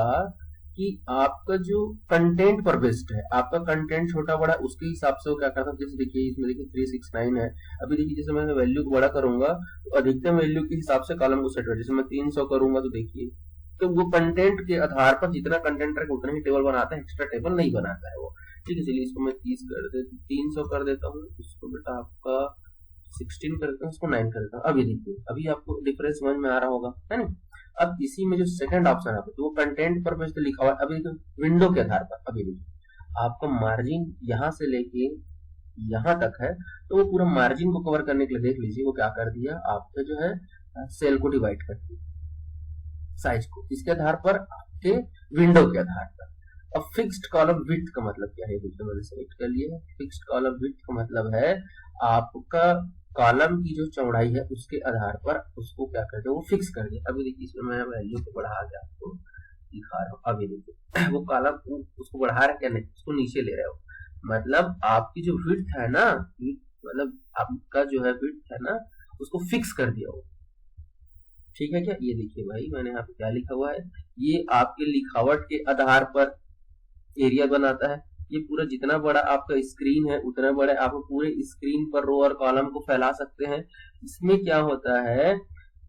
कि आपका जो कंटेंट पर बेस्ड है, आपका कंटेंट छोटा बड़ा उसके हिसाब से वो क्या करता है। जैसे देखिए इसमें देखिए 369 है, अभी देखिए जैसे मैं वैल्यू को बड़ा करूंगा तो अधिकतम वैल्यू के हिसाब से कॉलम को सेट हो, जैसे मैं 300 करूंगा तो देखिए, तो वो कंटेंट के आधार पर जितना कंटेंट रहेगा उतना ही टेबल बनाता है, एक्स्ट्रा टेबल नहीं बनाता है वो, ठीक है। चलिए इसको मैं 30 कर देता, 300 कर देता हूँ, इसको बेटा आपका 16 कर देता हूँ, इसको 9 कर देता हूँ। अभी देखिए अभी आपको डिफरेंस समझ में आ रहा होगा, है ना। अब इसी में जो सेकंड ऑप्शन है तो वो कंटेंट पर बेस्ड लिखा हुआ है, अभी देखिए विंडो के आधार पर, अभी देखिए आपका मार्जिन यहाँ से लेके यहाँ तक है, तो वो पूरा मार्जिन को कवर करने के लिए देख लीजिए वो क्या कर दिया, आपका जो है सेल को डिवाइड कर दिया साइज को, इसके आधार पर आपके विंडो के आधार पर। अब फिक्स्ड कॉलम विड्थ का मतलब क्या है, देखिए मैंने सेलेक्ट कर लिया है। फिक्स्ड कॉलम विड्थ का मतलब है आपका कॉलम की जो चौड़ाई है उसके आधार पर उसको क्या करते हैं, वो फिक्स कर दिया। अभी देखिए इसमें मैं वैल्यू को बढ़ा के आपको दिखा रहा हूँ, अभी देखिए वो कॉलम उसको बढ़ा रहा है क्या, नहीं उसको नीचे ले रहे हो, मतलब आपकी जो विड्थ है ना, मतलब आपका जो है विड्थ है ना, उसको फिक्स कर दिया हो, ठीक है क्या। ये देखिए भाई मैंने यहाँ पे क्या लिखा हुआ है, ये आपके लिखावट के आधार पर एरिया बनाता है। ये पूरा जितना बड़ा आपका स्क्रीन है उतना बड़ा आप पूरे स्क्रीन पर रो और कॉलम को फैला सकते हैं। इसमें क्या होता है,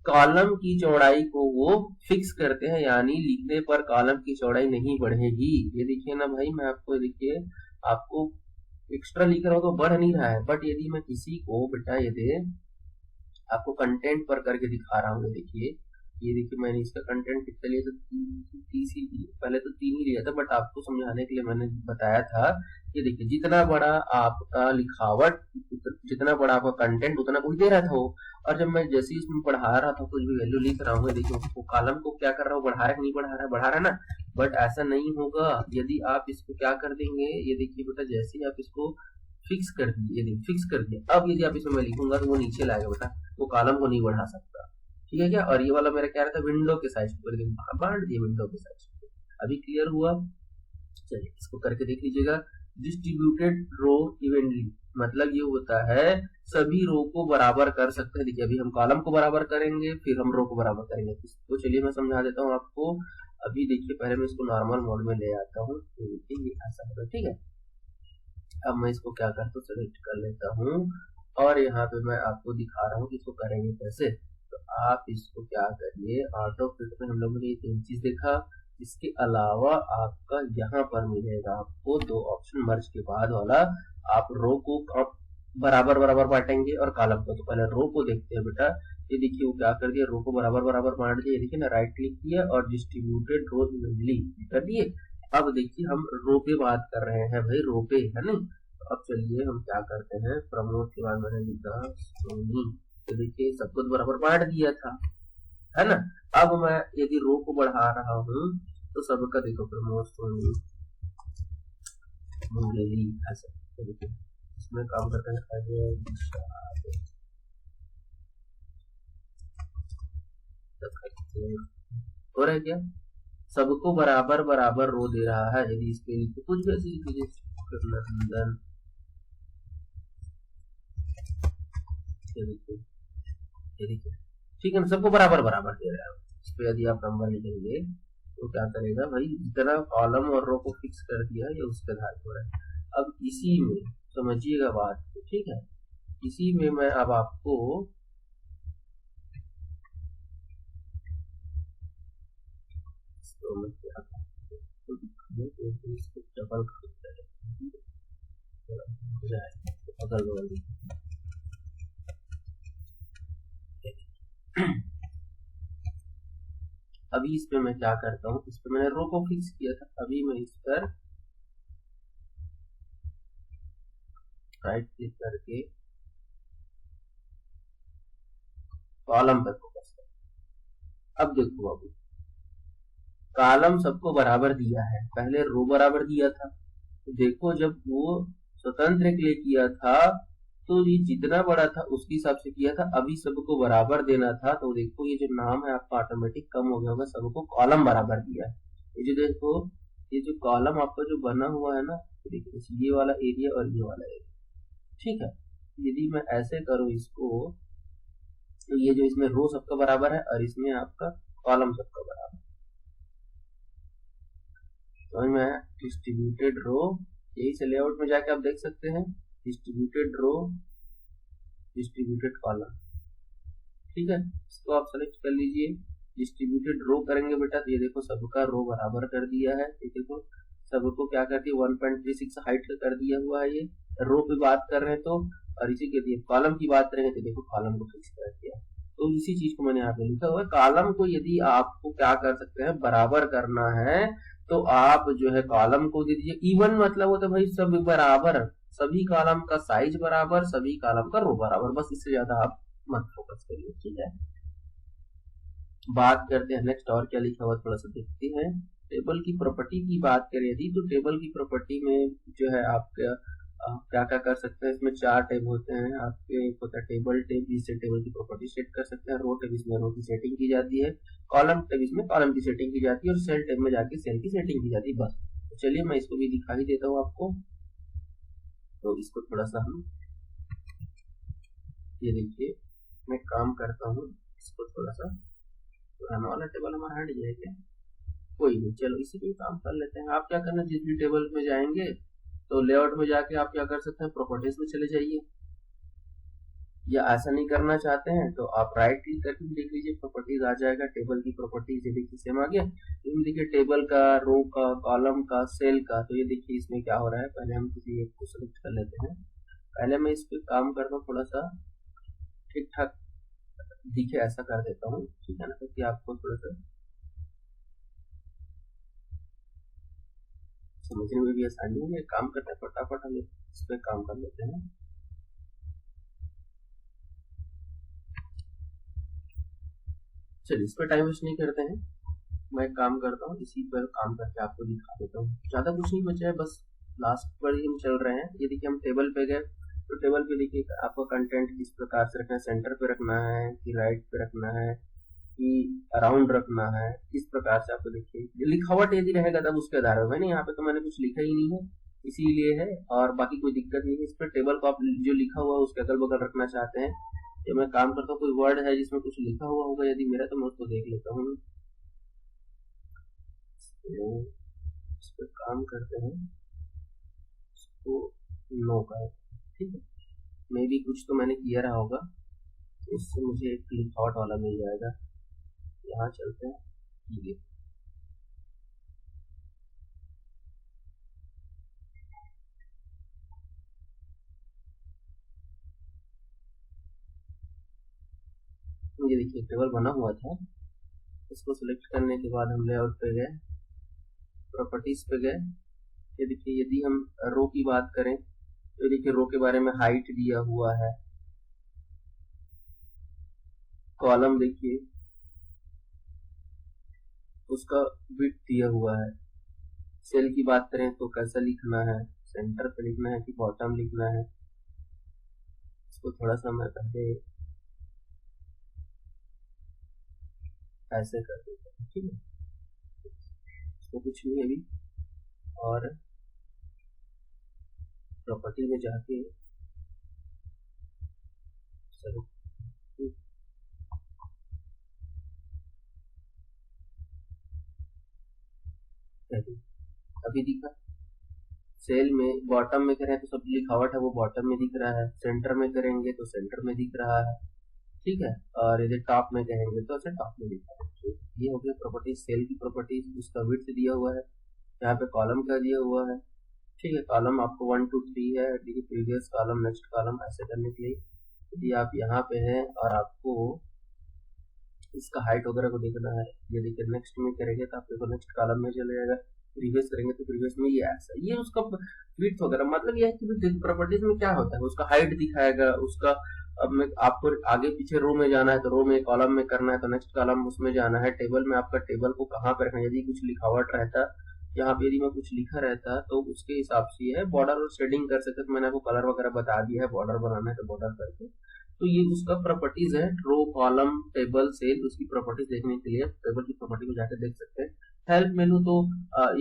कॉलम की चौड़ाई को वो फिक्स करते हैं, यानी लिखने पर कॉलम की चौड़ाई नहीं बढ़ेगी। ये देखिए ना भाई, मैं आपको देखिए आपको एक्स्ट्रा लिख रहा हूँ तो बढ़ नहीं रहा है, बट यदि मैं किसी को बेटा ये आपको कंटेंट पर करके दिखा रहा हूँ, देखिए ये देखिए मैंने इसका कंटेंट कितना लिया था, 30 ही लिया, पहले तो 3 ही लिया था, बट आपको समझाने के लिए मैंने बताया था कि देखिए जितना बड़ा आपका लिखावट, जितना बड़ा आपका कंटेंट उतना कुछ दे रहा था वो। और जब मैं जैसे इसमें पढ़ा रहा था, कुछ भी वैल्यू लिख रहा हूँ, देखिए वो कॉलम को क्या कर रहा हूँ, बढ़ा रहा है नहीं बढ़ा रहा है, बढ़ा रहा है ना। बट ऐसा नहीं होगा यदि आप इसको क्या कर देंगे, ये देखिए बेटा जैसे ही आप इसको फिक्स कर दिए, ये फिक्स कर दिया, अब यदि आप इसमें मैं लिखूंगा तो वो नीचे लाएगा बेटा, वो कॉलम को नहीं बढ़ा सकता, ठीक है क्या। और ये वाला मेरा क्या रहता है, विंडो के साइज को बांट दिया, विंडो के साइज को। अभी क्लियर हुआ, चलिए इसको करके देख लीजिएगा। डिस्ट्रीब्यूटेड रो इवेंटली, मतलब ये होता है सभी रो को बराबर कर सकते हैं। देखिए अभी हम कॉलम को बराबर करेंगे, फिर हम रो को बराबर करेंगे। तो चलिए मैं समझा देता हूँ आपको। अभी देखिए पहले मैं इसको नॉर्मल मोड में ले आता हूँ, तो देखिए ये ऐसा होगा, ठीक है। अब मैं इसको क्या करता हूँ, सेलेक्ट कर लेता हूँ और यहाँ पे मैं आपको दिखा रहा हूँ कि इसको करेंगे कैसे। तो आप इसको क्या करिए, ऑटो फिट में हम लोगों ने ये 3 चीज देखा। इसके अलावा आपका यहाँ पर मिलेगा आपको 2 ऑप्शन, मर्ज के बाद वाला। आप रो को बराबर बराबर बांटेंगे और कॉलम को। तो पहले रो को देखते हैं बेटा। ये देखिए वो क्या कर दिया, रो को बराबर बराबर बांट दिया। देखिए ना, राइट क्लिक किया और डिस्ट्रीब्यूटेड रो इवनली कर दिए। अब देखिए हम रो पे बात कर रहे हैं भाई, रो पे है ना। अब चलिए हम क्या करते हैं, प्रमोट के बाद मैंने लिखा सोनी। तो देखिए सब कुछ बराबर बांट दिया था, है ना। अब मैं यदि रो को बढ़ा रहा हूँ तो सबका देखो प्रमोट सोनी मुंगेली ऐसा। देखिए इसमें काम करते हैं, हो रहा है क्या, सबको बराबर बराबर रो दे रहा है। यदि इस पे कुछ भी ऐसी नंदन, ठीक है ना, सबको बराबर बराबर दे रहा है। इस पे यदि आप नंबर लिखेंगे तो क्या करेगा भाई, जितना कॉलम और रो को फिक्स कर दिया ये उसके आधार पर है। अब इसी में समझिएगा बात को, ठीक है। इसी में मैं अब आपको डबल अगल बगल अभी इस पे मैं क्या करता हूँ, इस पे मैंने रो को फिक्स किया था। अभी मैं इस पर राइट क्लिक करके कॉलम पर फोकस कर। अब देखो बाबू, कॉलम सबको बराबर दिया है, पहले रो बराबर दिया था। तो देखो जब वो स्वतंत्र के लिए किया था तो ये जितना बड़ा था उसके हिसाब से किया था। अभी सबको बराबर देना था, तो देखो ये जो नाम है आपका ऑटोमेटिक कम हो गया होगा, सबको कॉलम बराबर दिया है। ये जो देखो, ये जो कॉलम आपका जो बना हुआ है ना, तो देखो ये वाला एरिया और ये वाला एरिया, ठीक है। यदि मैं ऐसे करूं इसको, तो ये जो इसमें रो सबका बराबर है और इसमें आपका कॉलम सबका बराबर। तो मैं डिस्ट्रीब्यूटेड रो, यही से लेआउट में जाके आप देख सकते हैं, डिस्ट्रीब्यूटेड रो डिस्ट्रीब्यूटेड कॉलम, ठीक है। इसको आप सेलेक्ट कर लीजिए। डिस्ट्रीब्यूटेड रो करेंगे बेटा, तो ये देखो सबका रो बराबर कर दिया है। ये देखो सबको क्या कर दिया, 1.36 हाइट का कर दिया हुआ है। ये रो पे बात कर रहे हैं तो, और इसी के लिए कॉलम की बात करेंगे तो देखो कॉलम को फिक्स कर दिया। तो इसी चीज को मैंने यहाँ पे लिखा हुआ है। कॉलम को यदि आपको क्या कर सकते हैं, बराबर करना है, तो आप जो है कॉलम को दे दीजिए इवन, मतलब होता है भाई सब बराबर, सभी कॉलम का साइज बराबर, सभी कॉलम का रो बराबर, बस इससे ज्यादा आप मत फोकस करिए, ठीक है। बात करते हैं नेक्स्ट, और क्या लिखा हुआ थोड़ा सा देखते हैं। टेबल की प्रॉपर्टी की बात करें यदि, तो टेबल की प्रॉपर्टी में जो है आपका क्या क्या कर सकते हैं। इसमें 4 टैब होते हैं आपके। एक होता है टेबल टैब, जिससे टेबल की प्रॉपर्टी सेट कर सकते हैं। रो टैब, इसमें रो की सेटिंग की जाती है। कॉलम टैब, इसमें कॉलम की सेटिंग की जाती है। और सेल टैब में जाके सेल की सेटिंग की जाती है, बस। तो चलिए मैं इसको भी दिखा ही देता हूँ आपको। तो इसको थोड़ा सा हम, ये देखिए मैं काम करता हूँ, इसको थोड़ा सा पुराना वाला टेबल हमारा हट जाए क्या, कोई नहीं, चलो इसी पे काम कर लेते हैं। आप क्या करना, जिस भी टेबल में जाएंगे तो लेआउट में जाके आप क्या कर सकते हैं, प्रॉपर्टीज में चले जाइए। या ऐसा नहीं करना चाहते हैं तो आप राइट क्लिक करके देख लीजिए, प्रॉपर्टीज आ जाएगा। टेबल की प्रॉपर्टीज, ये देखिए सेम आ गया। देखिए टेबल का, रो का, कॉलम का, सेल का। तो ये देखिए इसमें क्या हो रहा है, पहले हम किसी एक को सेलेक्ट कर लेते हैं। पहले मैं इस पे काम करता हूँ, थोड़ा सा ठीक ठाक दिखे ऐसा कर देता हूँ, ठीक है ना, ताकि आपको थोड़ा सा समझने में भी आसानी है। काम करते हैं फटाफट, हम इस पे काम कर लेते हैं। चलिए इस पर टाइम वेस्ट नहीं करते हैं, मैं काम करता हूँ, इसी पर काम करके आपको दिखा देता हूँ। ज्यादा कुछ नहीं बचा है, बस लास्ट पर ही हम चल रहे हैं। ये देखिए हम टेबल पे गए, तो टेबल पे देखिए आपको कंटेंट किस प्रकार से रखना है, सेंटर पे रखना है कि राइट पे रखना है कि अराउंड रखना है, किस प्रकार से आपको देखिए लिखावट यदि रहेगा तब उसके आधार पर। मैंने यहाँ पे तो मैंने कुछ लिखा ही नहीं है, इसीलिए है, और बाकी कोई दिक्कत नहीं है। इस पर टेबल को आप जो लिखा हुआ है उसके अगल बगल रखना चाहते हैं, तो मैं काम करता हूँ, कोई वर्ड है जिसमें कुछ लिखा हुआ होगा यदि मेरा, तो मैं उसको देख लेता हूँ। तो इस पर काम करते हैं, इसको नो का, ठीक है। मे भी कुछ तो मैंने किया रहा होगा, इससे मुझे एक क्लिक आउट वाला मिल जाएगा। यहाँ चलते हैं, ठीक है। ये देखिए टेबल बना हुआ था, इसको सिलेक्ट करने के बाद हम लेआउट पे गए, प्रॉपर्टीज पे गए। ये देखिए यदि हम रो की बात करें तो देखिए रो के बारे में हाइट दिया हुआ है, कॉलम देखिए उसका विड्थ दिया हुआ है। सेल की बात करें तो कैसा लिखना है, सेंटर पे लिखना है कि बॉटम लिखना है। इसको थोड़ा सा मैं पहले ऐसे कर देता हूँ, ठीक है। इसको कुछ नहीं अभी, और प्रॉपर्टी में जाके चलो अभी दिखा। सेल में बॉटम में करें तो सब लिखावट है वो बॉटम में दिख रहा है, सेंटर में करेंगे तो सेंटर में दिख रहा है, ठीक है। और यदि टॉप में कहेंगे तो अच्छा टॉप में दिख रहा है। तो ये हो गया प्रॉपर्टीज, सेल की प्रॉपर्टीज। उसका विड्थ दिया हुआ है, यहाँ पे कॉलम का दिया हुआ है, ठीक है। कॉलम आपको 1 2 3 है, देखिए प्रीवियस कॉलम, नेक्स्ट कॉलम, ऐसे करने के लिए यदि आप यहाँ पे हैं और आपको इसका हाइट वगैरह को देखना है, ये देखिए नेक्स्ट में करेंगे तो आपको नेक्स्ट कॉलम में चले जाएगा, प्रीवियस करेंगे तो प्रीवियस में, ये ऐसा, ये उसका विड्थ वगैरह। मतलब ये है कि प्रॉपर्टीज में क्या होता है, उसका हाइट दिखाएगा, उसका अब में आपको आगे पीछे रो में जाना है तो रो में, कॉलम में करना है तो नेक्स्ट कॉलम उसमें जाना है। टेबल में आपका टेबल को कहाँ पे रखना है, यदि कुछ लिखावट रहता, यहाँ पे यदि मैं कुछ लिखा रहता तो उसके हिसाब से है। बॉर्डर और शेडिंग कर सकते, तो मैंने आपको कलर वगैरह बता दिया है, बॉर्डर बनाना है तो बॉर्डर करके। तो ये उसका प्रॉपर्टीज है, रो कॉलम टेबल सेल, उसकी प्रॉपर्टीज देखने के लिए टेबल की प्रॉपर्टी को जाकर देख सकते हैं। हेल्प मेनू तो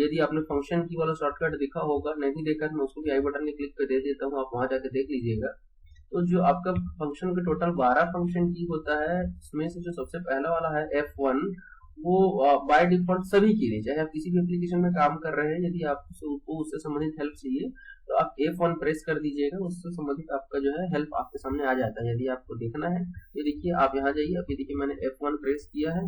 यदि आपने फंक्शन की वाला शॉर्टकट देखा होगा, नहीं देखा तो मैं उसको भी आई बटन में क्लिक पे दे देता हूँ, आप वहां जाकर देख लीजिएगा। तो जो आपका फंक्शन के टोटल 12 फंक्शन की होता है, इसमें से जो सबसे पहला वाला है F1, वो बाय डिफॉल्ट सभी के लिए, चाहे आप किसी भी एप्लीकेशन में काम कर रहे हैं, यदि आपको उससे संबंधित हेल्प चाहिए तो आप F1 प्रेस कर दीजिएगा, उससे संबंधित आपका जो है हेल्प आपके सामने आ जाता है। यदि आपको देखना है ये देखिए, आप यहाँ जाइए, अभी देखिए मैंने F1 प्रेस किया है,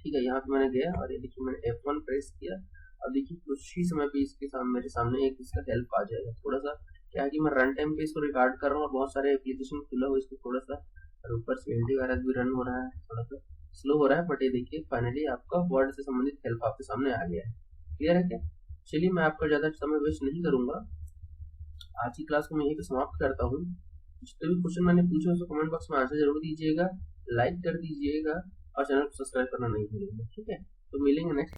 ठीक है। यहाँ पे मैंने गया और ये देखिए मैंने F1 प्रेस किया। अब देखिए कुछ ही समय पे इसके सामने, मेरे सामने एक इसका हेल्प आ जाएगा। थोड़ा सा क्या है कि मैं रन टाइम पे इसको रिकॉर्ड कर रहा हूँ और बहुत सारे एप्लीकेशन खुला हुआ, इसको थोड़ा सा, और ऊपर से एंटीवायरस भी रन हो रहा है, थोड़ा सा स्लो हो रहा है, बट ये देखिए फाइनली आपका वर्ड से संबंधित हेल्प आपके सामने आ गया है। क्लियर है क्या? चलिए मैं आपका ज्यादा समय वेस्ट नहीं करूंगा, आज की क्लास को मैं यहीं पे समाप्त करता हूँ। जितने भी क्वेश्चन मैंने पूछे उसको कमेंट बॉक्स में आंसर जरूर दीजिएगा, लाइक कर दीजिएगा और चैनल को सब्सक्राइब करना नहीं भूलिएगा, ठीक है। तो मिलेंगे नेक्स्ट